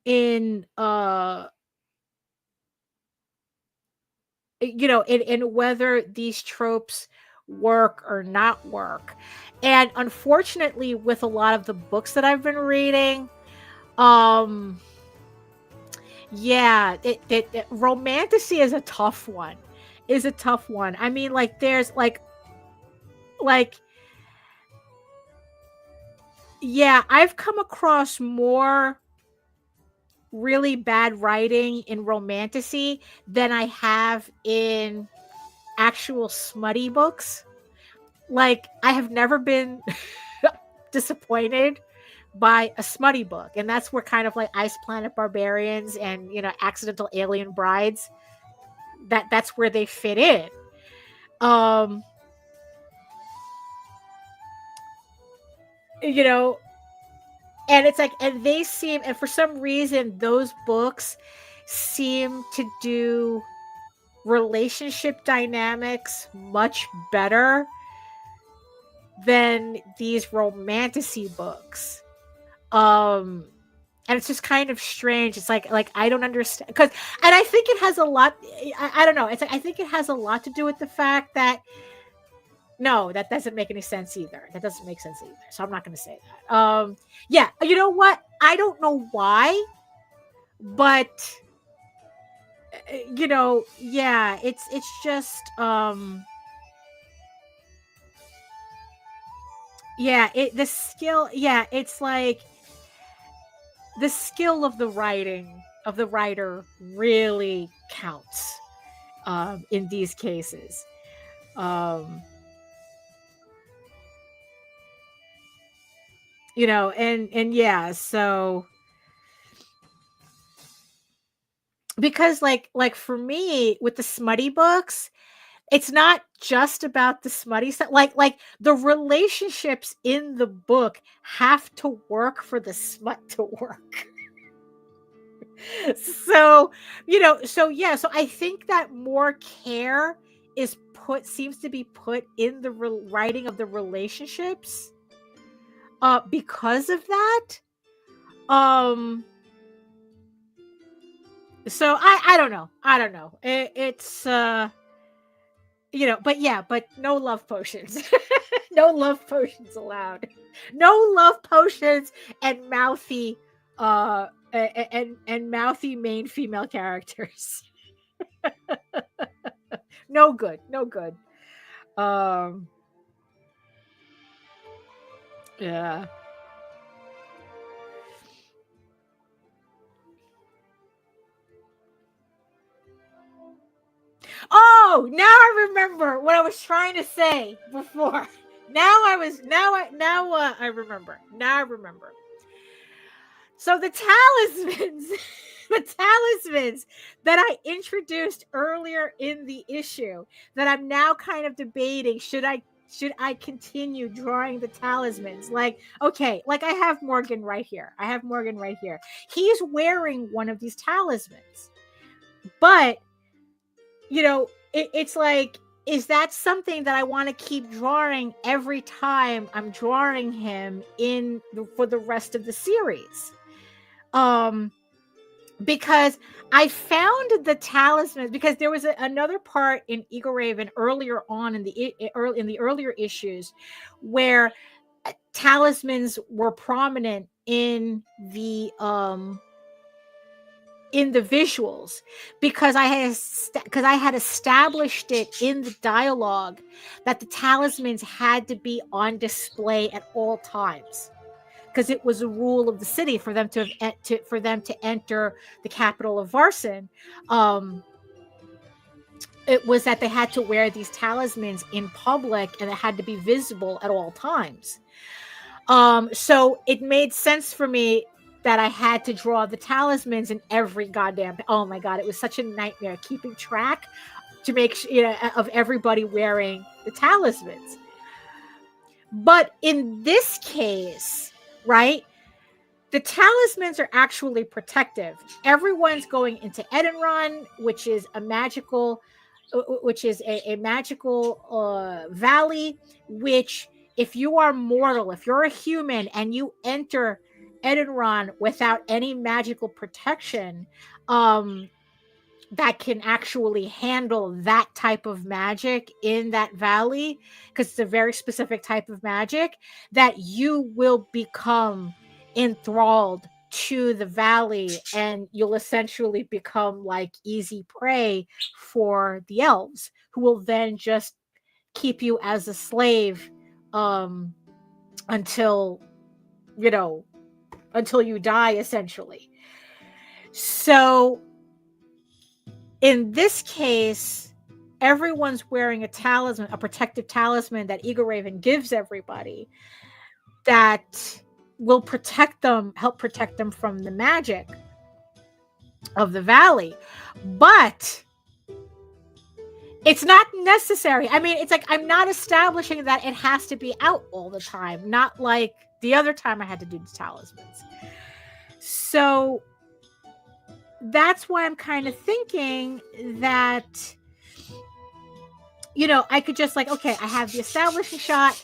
in you know, in whether these tropes work or not work. And unfortunately, with a lot of the books that I've been reading, Yeah, romantasy is a tough one. I mean, like, there's like, yeah, I've come across more really bad writing in romantasy than I have in actual smutty books. Like, I have never been disappointed by a smutty book, and that's where kind of like Ice Planet Barbarians and, you know, Accidental Alien Brides, that's where they fit in. You know, and it's like, and they seem, and for some reason those books seem to do relationship dynamics much better than these romantasy books. And it's just kind of strange. It's like I don't understand, because, and I think it has a lot, I don't know, it's like, I think it has a lot to do with the fact that, no, that doesn't make any sense either. That doesn't make sense either. So I'm not going to say that. Yeah, you know what? I don't know why, but you know, yeah, it's just yeah, the skill, yeah, it's like the skill of the writing of the writer really counts in these cases. You know, and yeah, so because like for me with the smutty books, it's not just about the smutty stuff. Like the relationships in the book have to work for the smut to work. So, you know, so yeah, so I think that more care seems to be put in the writing of the relationships because of that. So I don't know. It's you know, but yeah, but no love potions. No love potions allowed. No love potions and mouthy and mouthy main female characters. No good. Yeah. Oh, now I remember what I was trying to say before. I remember. Now I remember. So the talismans, the talismans that I introduced earlier in the issue, that I'm now kind of debating, should I continue drawing the talismans? Like, okay, like I have Morgan right here. He's wearing one of these talismans. But, you know, it's like, is that something that I want to keep drawing every time I'm drawing him for the rest of the series? Because I found the talismans, because there was another part in EGORAVEN earlier on in the earlier issues where talismans were prominent in the visuals, because I had established it in the dialogue that the talismans had to be on display at all times, because it was a rule of the city for them to enter the capital of Varson. It was that they had to wear these talismans in public, and it had to be visible at all times. So it made sense for me that I had to draw the talismans in every goddamn. Oh my god, it was such a nightmare keeping track to make of everybody wearing the talismans. But in this case, right, the talismans are actually protective. Everyone's going into Edenron, which is a magical valley, which, if you are mortal, if you're a human and you enter Edenron without any magical protection that can actually handle that type of magic in that valley, because it's a very specific type of magic, that you will become enthralled to the valley, and you'll essentially become like easy prey for the elves, who will then just keep you as a slave until until you die, essentially. So in this case, everyone's wearing a talisman, a protective talisman that EGORAVEN gives everybody, that will protect them, help protect them from the magic of the valley. But it's not necessary. I mean, it's like, I'm not establishing that it has to be out all the time, not like the other time I had to do the talismans. So that's why I'm kind of thinking that, I could just like, okay, I have the establishing shot.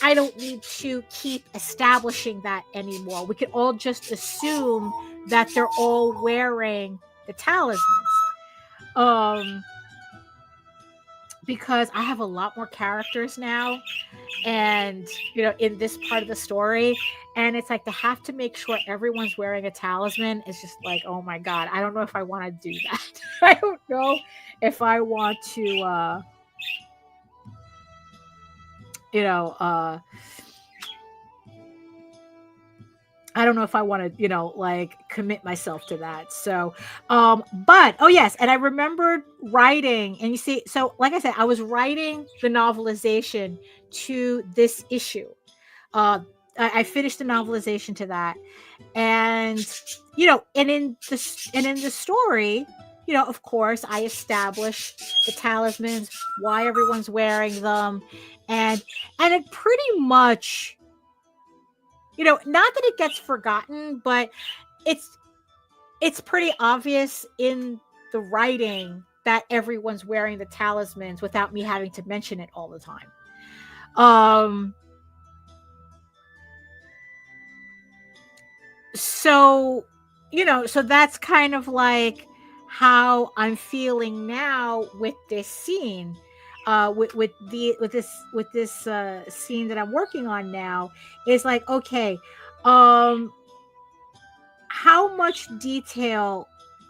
I don't need to keep establishing that anymore. We could all just assume that they're all wearing the talismans. Because I have a lot more characters now, and in this part of the story, and it's like to have to make sure everyone's wearing a talisman is just like, oh my god, I don't know if I want to do that. I don't know if I want to I don't know if I want to, like commit myself to that. So, but, oh yes. And I remembered writing, and you see, so like I said, I was writing the novelization to this issue. I finished the novelization to that, and, and in the story, of course, I established the talismans, why everyone's wearing them. And it pretty much, not that it gets forgotten, but it's pretty obvious in the writing that everyone's wearing the talismans without me having to mention it all the time. So, so that's kind of like how I'm feeling now with this scene. With this scene that I'm working on now, is like, okay, how much detail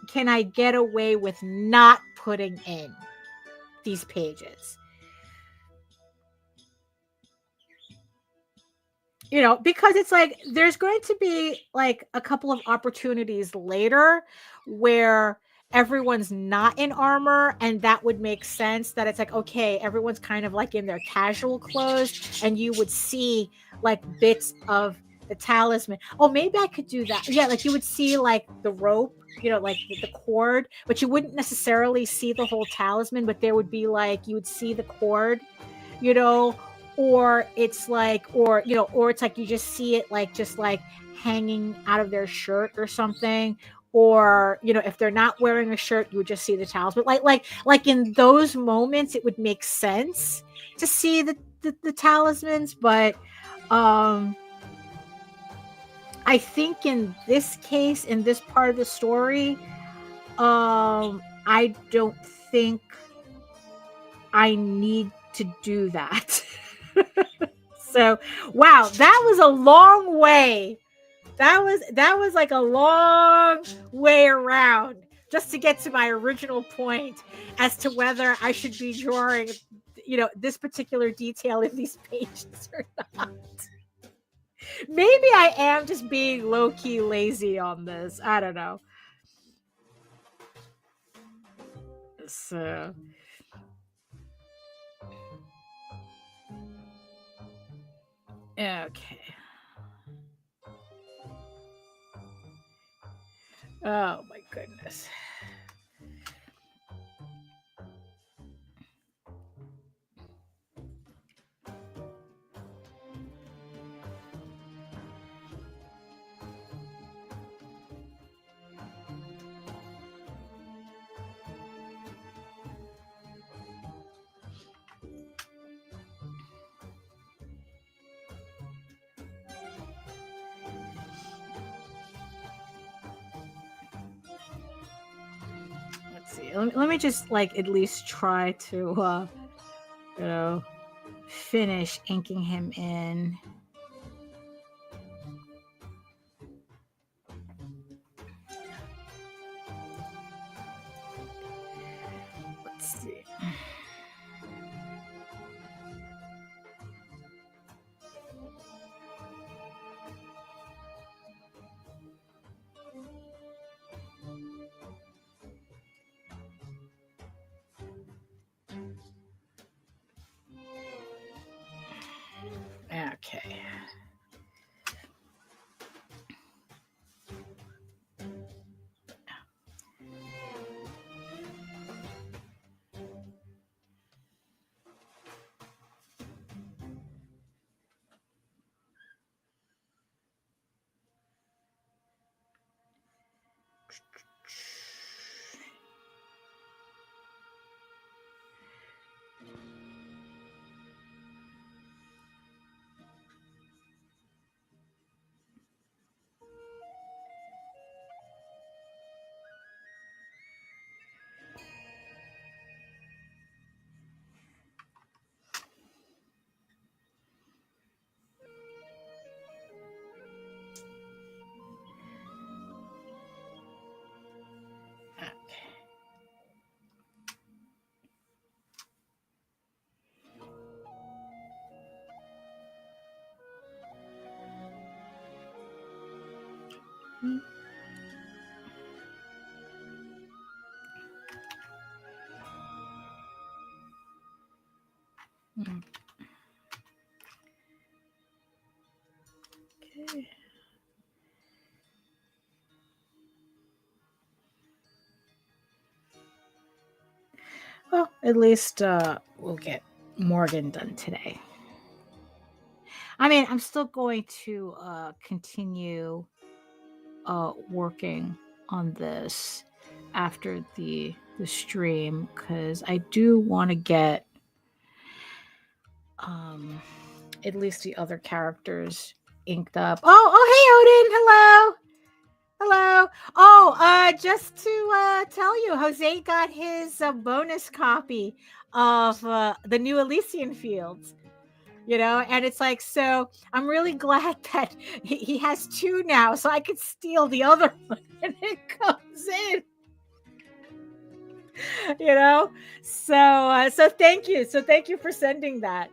can I get away with not putting in these pages? Because it's like there's going to be like a couple of opportunities later where everyone's not in armor, and that would make sense, that it's like, okay, everyone's kind of like in their casual clothes, and you would see like bits of the talisman. Oh, maybe I could do that. Yeah, like you would see like the rope, like the cord, but you wouldn't necessarily see the whole talisman, but there would be like, you would see the cord, or it's like, or it's like you just see it like just like hanging out of their shirt or something. Or if they're not wearing a shirt, you would just see the talisman. Like in those moments, it would make sense to see the talismans. But I think in this case, in this part of the story, I don't think I need to do that. So, wow, that was a long way. That was like a long way around just to get to my original point as to whether I should be drawing, this particular detail in these pages or not. Maybe I am just being low-key lazy on this. I don't know. So, okay. Oh my goodness. Let me just like at least try to finish inking him in. Let's see. Okay. Okay. Well, at least we'll get Morgan done today. I mean, I'm still going to continue working on this after the stream because I do want to get at least the other characters inked up. Oh, hey Odin, hello. Oh, just to tell you, Jose got his bonus copy of the new Elysian Fields. You know, and it's like, so I'm really glad that he has two now, so I could steal the other one when it comes in. You know, so thank you. So thank you for sending that.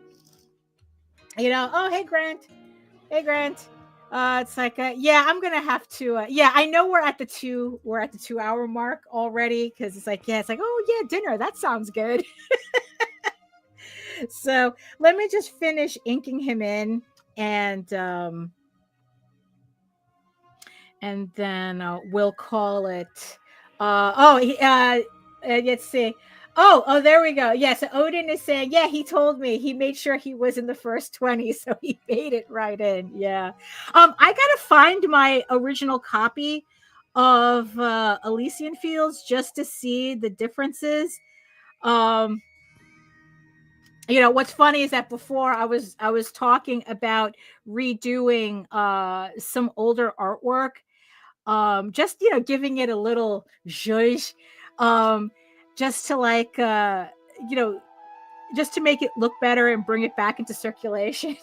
You know, oh hey Grant. It's like yeah, I'm gonna have to yeah, I know we're at the 2-hour mark already, because it's like, oh yeah, dinner, that sounds good. So let me just finish inking him in, and then we'll call it let's see. Oh, there we go. Yeah, so Odin is saying, yeah, he told me. He made sure he was in the first 20, so he made it right in. Yeah. I gotta find my original copy of Elysian Fields just to see the differences. You know, what's funny is that before I was talking about redoing some older artwork, just, you know, giving it a little zhuzh, just to like you know, just to make it look better and bring it back into circulation.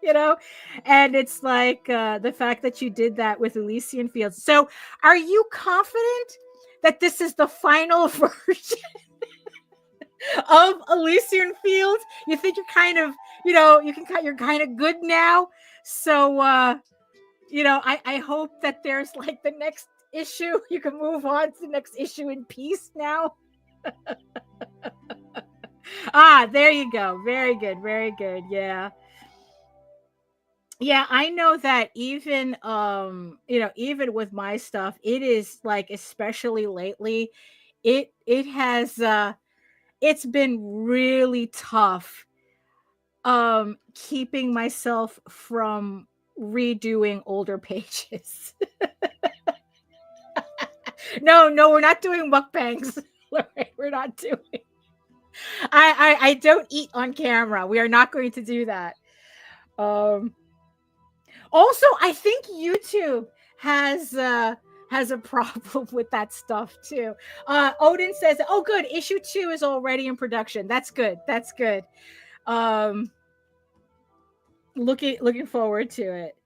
You know, and it's like the fact that you did that with Elysian Fields. So are you confident that this is the final version of Elysian Fields? You think you're kind of, you know, you're kind of good now? So you know, I hope that there's like the next issue, you can move on to the next issue in peace now. There you go. Very good. Yeah, I know that even you know, even with my stuff, it is like, especially lately, it has it's been really tough keeping myself from redoing older pages. No, we're not doing mukbangs. We're not doing. I don't eat on camera. We are not going to do that. Also, I think YouTube has a problem with that stuff too. Odin says, "Oh, good. Issue 2 is already in production. That's good. Looking forward to it."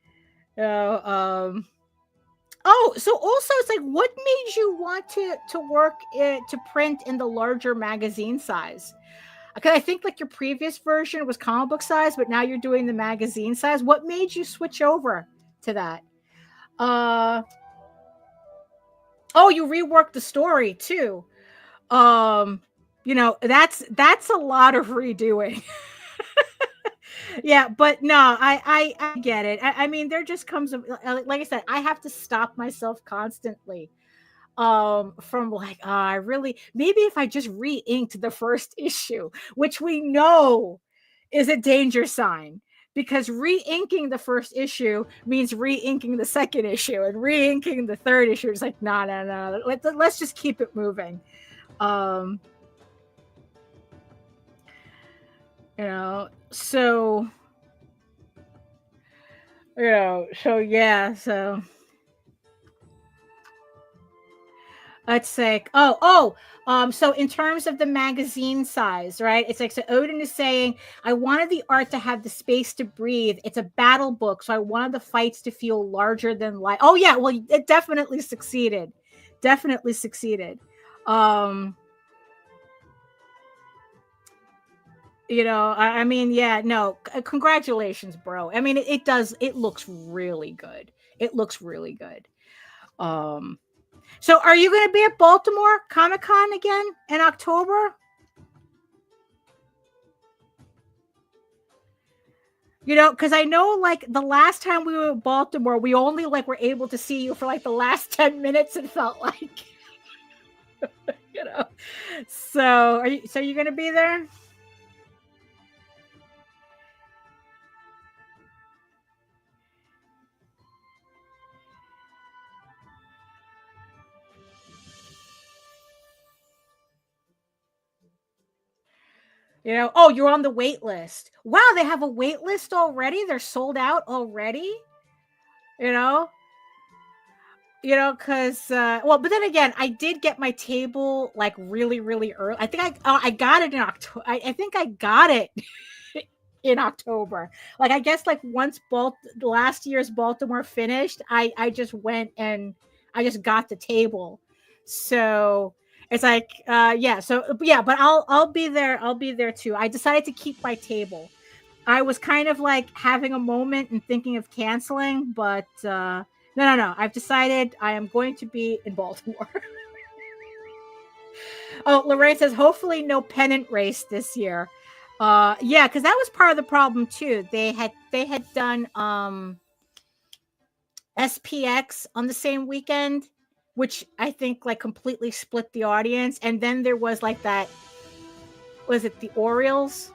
Oh, so also it's like, what made you want to work to print in the larger magazine size? Because I think like your previous version was comic book size, but now you're doing the magazine size. What made you switch over to that? Uh oh, you reworked the story too. That's a lot of redoing. Yeah, but no, I get it. I mean, there just comes like I said, I have to stop myself constantly from like I really, maybe if I just re-inked the first issue, which we know is a danger sign, because re-inking the first issue means re-inking the second issue, and re-inking the third issue is like no. Let's just keep it moving. um so yeah, so let's like, so in terms of the magazine size, right? It's like, so Odin is saying, I wanted the art to have the space to breathe. It's a battle book, so I wanted the fights to feel larger than life. Oh yeah, well, it definitely succeeded. Definitely succeeded. Um, I mean, yeah, no, congratulations, bro. I mean, it does, it looks really good. It looks really good. Um, so are you going to be at Baltimore Comic-Con again in October? Because I know like the last time we were in Baltimore, we only like were able to see you for like the last 10 minutes, it felt like. you know. So are you going to be there? Oh, you're on the wait list. Wow, they have a wait list already? They're sold out already? You know? Because well, but then again, I did get my table like really, really early. I think I got it in October. I think I got it in October. Like I guess like once last year's Baltimore finished, I just went and I just got the table. So it's like yeah, so yeah, but I'll be there. I'll be there too. I decided to keep my table. I was kind of like having a moment and thinking of canceling, but no. I've decided I am going to be in Baltimore. Oh, Lorraine says hopefully no pennant race this year. Yeah, because that was part of the problem too. They had done SPX on the same weekend, which I think like completely split the audience. And then there was like that, was it the Orioles,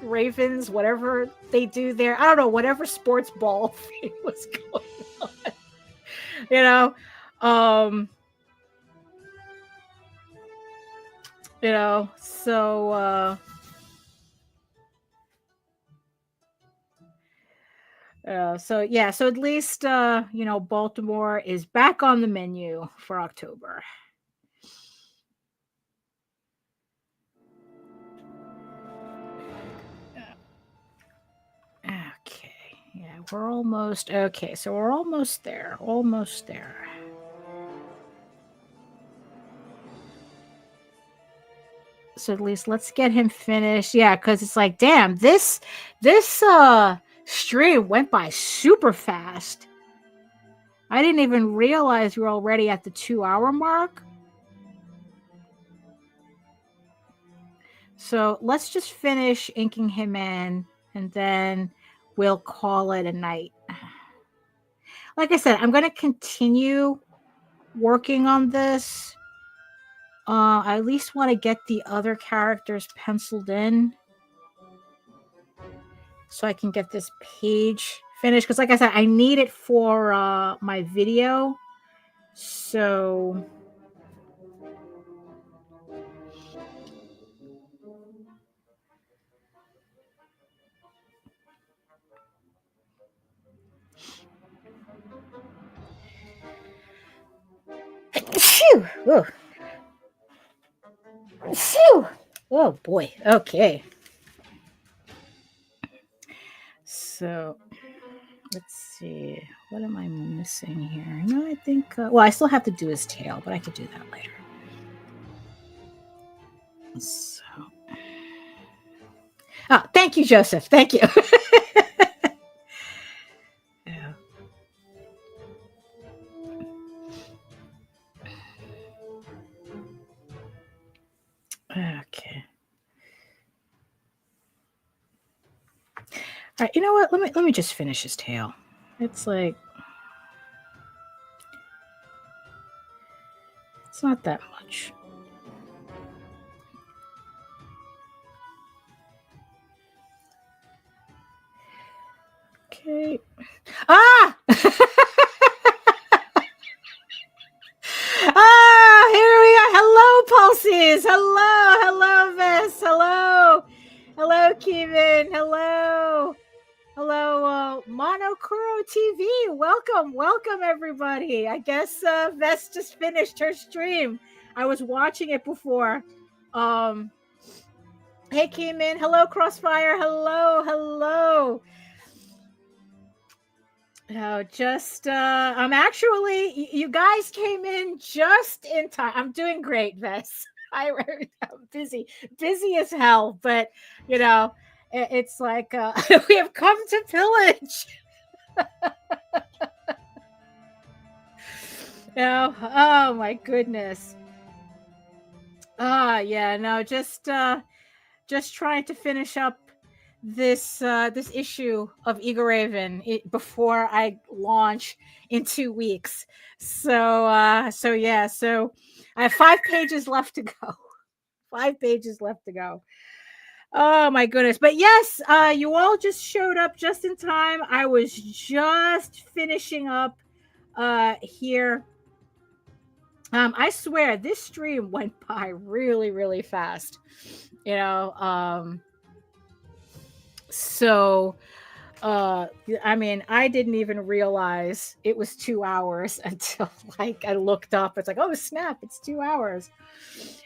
Ravens, whatever they do there. I don't know, whatever sports ball thing was going on. You know, um, so so yeah, so at least Baltimore is back on the menu for October. Okay, yeah, we're almost okay. So we're almost there. Almost there. So at least let's get him finished. Yeah, because it's like, damn, this stream went by super fast. I didn't even realize we're already at the 2-hour mark. So let's just finish inking him in, and then we'll call it a night. Like I said, I'm going to continue working on this. I at least want to get the other characters penciled in so I can get this page finished. Because like I said, I need it for my video. So phew. Oh. Phew. Oh boy. Okay. So Let's see. What am I missing here? No, I think, well, I still have to do his tail, but I could do that later. So, oh, thank you, Joseph. Thank you. Yeah. Okay. All right. You know what? Let me just finish his tail. It's like, it's not that much. Okay. Ah! Ah, here we are. Hello, Pulses. Hello, Vess. Hello, Kevin. Hello, Monokuro TV. Welcome, everybody. I guess Vess just finished her stream. I was watching it before. Hey, Keeman. Hello, Crossfire. Hello. No, just I'm actually, you guys came in just in time. I'm doing great, Vess. I'm busy as hell, but you know, it's like we have come to pillage. No, oh my goodness. Yeah, no, just trying to finish up this issue of EGORAVEN before I launch in 2 weeks. So yeah, so I have 5 pages left to go. 5 pages left to go. Oh my goodness. But yes, you all just showed up just in time. I was just finishing up here. I swear this stream went by really fast. You know, so I mean, I didn't even realize it was 2 hours until like I looked up. It's like, oh snap, it's 2 hours.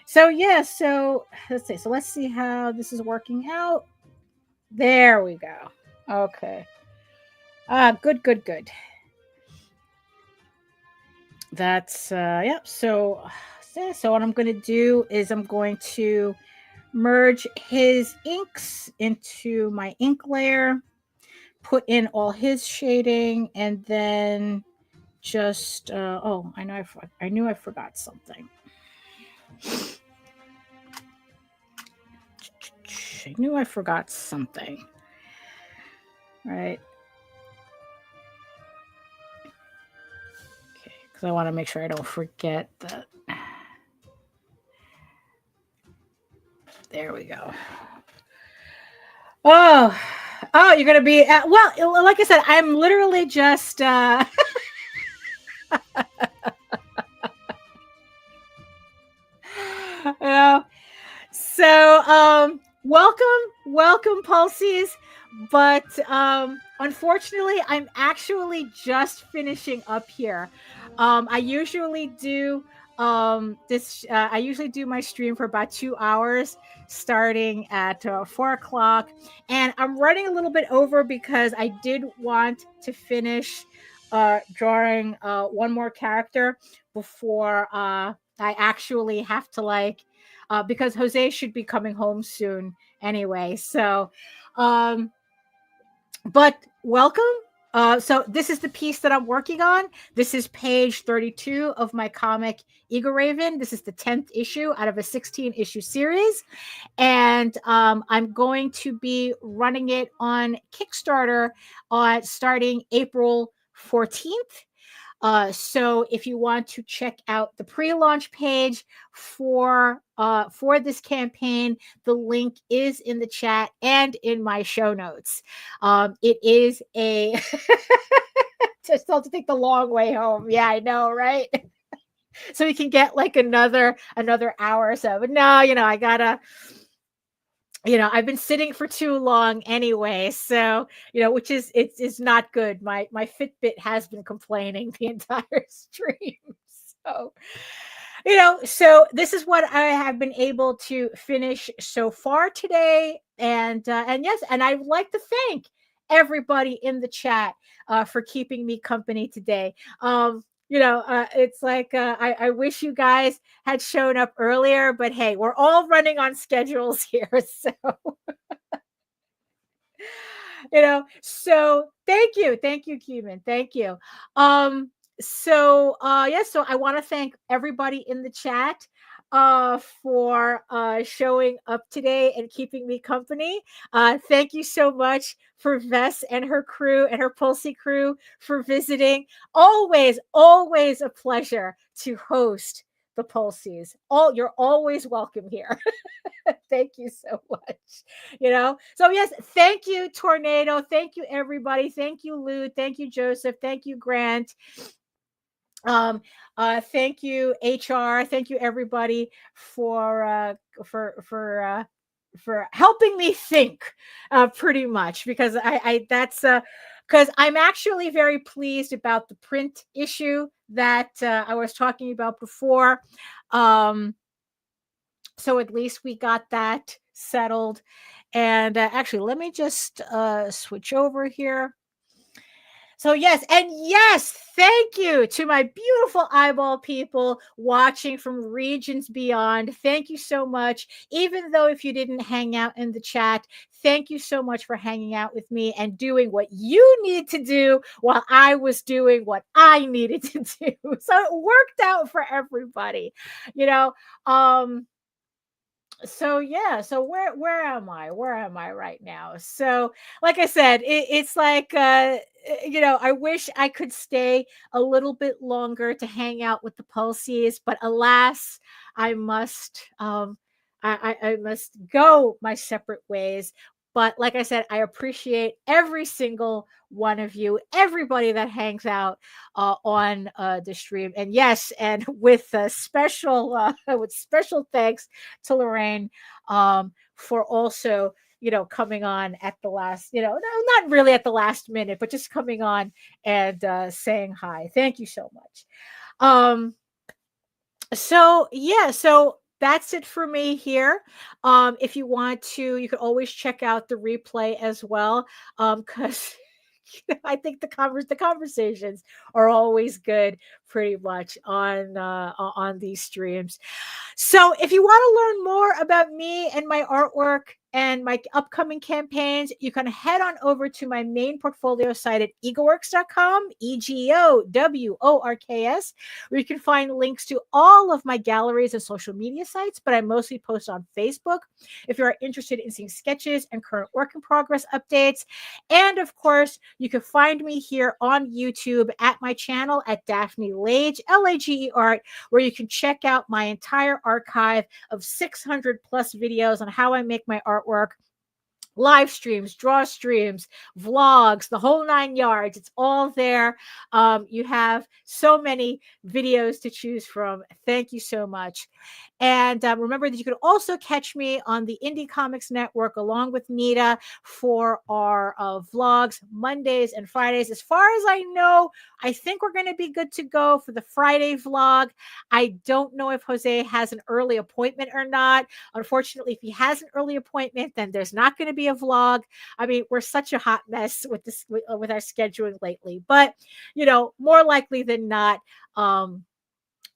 So yeah, so let's see how this is working out. There we go. Okay. Good. That's yeah. So what I'm going to do is I'm going to merge his inks into my ink layer, put in all his shading, and then just oh, I knew I forgot something. I knew I forgot something. Right. Okay, because I want to make sure I don't forget that. There we go. Oh, you're gonna be well. Like I said, I'm literally just. You know, so welcome, Pulses. But unfortunately, I'm actually just finishing up here. I usually do I usually do my stream for about 2 hours, starting at 4 o'clock, and I'm running a little bit over because I did want to finish drawing one more character before I actually have to because Jose should be coming home soon anyway. So but welcome. So this is the piece that I'm working on. This is page 32 of my comic EGORAVEN. This is the 10th issue out of a 16-issue series. And I'm going to be running it on Kickstarter starting April 14th. So if you want to check out the pre-launch page for this campaign, the link is in the chat and in my show notes. It is a just have to take the long way home. Yeah, I know, right? So we can get like another hour or so. But no, I gotta. I've been sitting for too long anyway, so which is it's not good. My Fitbit has been complaining the entire stream. So so this is what I have been able to finish so far today, and yes, and I would like to thank everybody in the chat for keeping me company today. It's like I wish you guys had shown up earlier, but hey, we're all running on schedules here. So, so thank you, Keeman. Thank you. So I want to thank everybody in the chat for showing up today and keeping me company. Thank you so much for Vess and her crew and her Pulsey crew for visiting. Always a pleasure to host the Pulseys. You're always welcome here. Thank you so much. So yes, thank you, Tornado. Thank you, everybody. Thank you, Lou. Thank you, Joseph. Thank you, Grant. Thank you, HR. Thank you, everybody, for helping me think, pretty much, because that's because I'm actually very pleased about the print issue that I was talking about before. So at least we got that settled. And actually, let me just switch over here. So yes, thank you to my beautiful eyeball people watching from regions beyond. Thank you so much. Even though if you didn't hang out in the chat, thank you so much for hanging out with me and doing what you need to do while I was doing what I needed to do. So it worked out for everybody, so where am I right now? So like I said, it's like I wish I could stay a little bit longer to hang out with the Pulseys, but alas, I must I must go my separate ways. But like I said, I appreciate every single one of you, everybody that hangs out on the stream. And yes, and with special thanks to Lorraine for also coming on at the last, not really at the last minute, but just coming on and saying hi. Thank you so much. So that's it for me here. If you want to, you can always check out the replay as well, because I think the conversations are always good, pretty much on these streams. So if you want to learn more about me and my artwork and my upcoming campaigns, you can head on over to my main portfolio site at egoworks.com, EGOWORKS, where you can find links to all of my galleries and social media sites, but I mostly post on Facebook if you are interested in seeing sketches and current work in progress updates. And of course, you can find me here on YouTube at my channel at Daphne Lage, Lage Art, where you can check out my entire archive of 600 plus videos on how I make my artwork, live streams, draw streams, vlogs, the whole 9 yards. It's all there. You have so many videos to choose from. Thank you so much. And remember that you could also catch me on the Indie Comics Network along with Nita for our vlogs Mondays and Fridays. As far as I know, I think we're going to be good to go for the Friday vlog. I don't know if Jose has an early appointment or not. Unfortunately, if he has an early appointment, then there's not going to be a vlog. I mean, we're such a hot mess with this, with our scheduling lately, but more likely than not,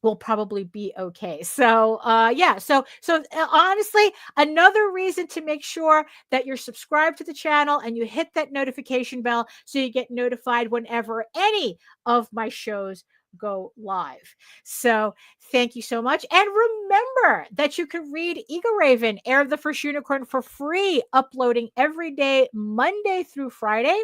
will probably be okay. So honestly, another reason to make sure that you're subscribed to the channel and you hit that notification bell so you get notified whenever any of my shows go live. So thank you so much. And remember that you can read EGORAVEN, Heir of the First Unicorn, for free, uploading every day, Monday through Friday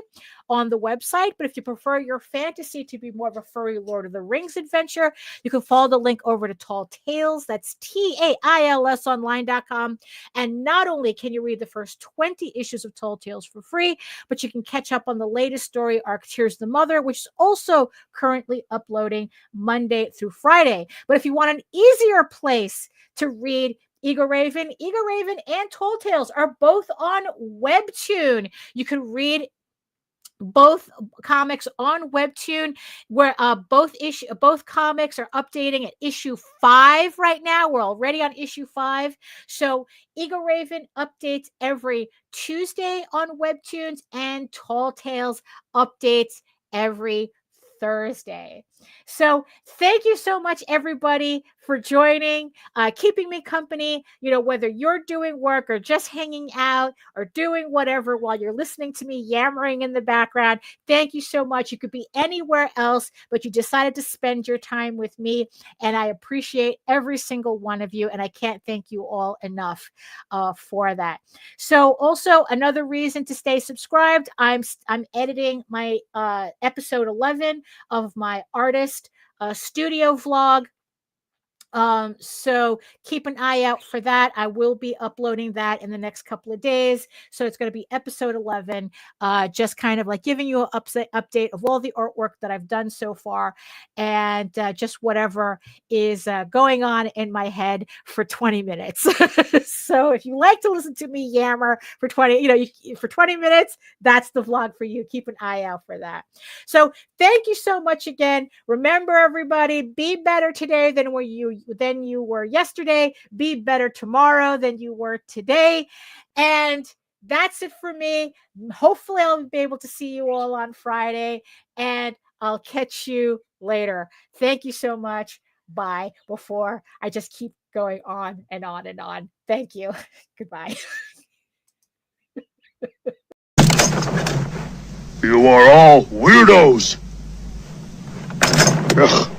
on the website. But if you prefer your fantasy to be more of a furry Lord of the Rings adventure, you can follow the link over to Tall Tales. That's TAILS online.com. And not only can you read the first 20 issues of Tall Tales for free, but you can catch up on the latest story arc, Tears the Mother, which is also currently uploading Monday through Friday. But if you want an easier place to read EGORAVEN and Tall Tales are both on Webtoon. You can read both comics on Webtoon, where both comics are updating at issue 5 right now. We're already on issue 5. So EGORAVEN updates every Tuesday on Webtoons, and Tall Tales updates every Thursday. So thank you so much, everybody, for joining, keeping me company, whether you're doing work or just hanging out or doing whatever while you're listening to me yammering in the background. Thank you so much. You could be anywhere else, but you decided to spend your time with me, and I appreciate every single one of you, and I can't thank you all enough for that. So also another reason to stay subscribed, I'm editing my episode 11 of my artist studio vlog. So keep an eye out for that. I will be uploading that in the next couple of days. So it's going to be episode 11, just kind of like giving you an update of all the artwork that I've done so far, and just whatever is going on in my head for 20 minutes. So if you like to listen to me yammer for 20, for 20 minutes, that's the vlog for you. Keep an eye out for that. So thank you so much again. Remember, everybody, be better today than you were yesterday. Be better tomorrow than you were today. And that's it for me. Hopefully I'll be able to see you all on Friday, and I'll catch you later. Thank you so much. Bye. Before I just keep going on and on and on. Thank you. Goodbye. You are all weirdos. Ugh.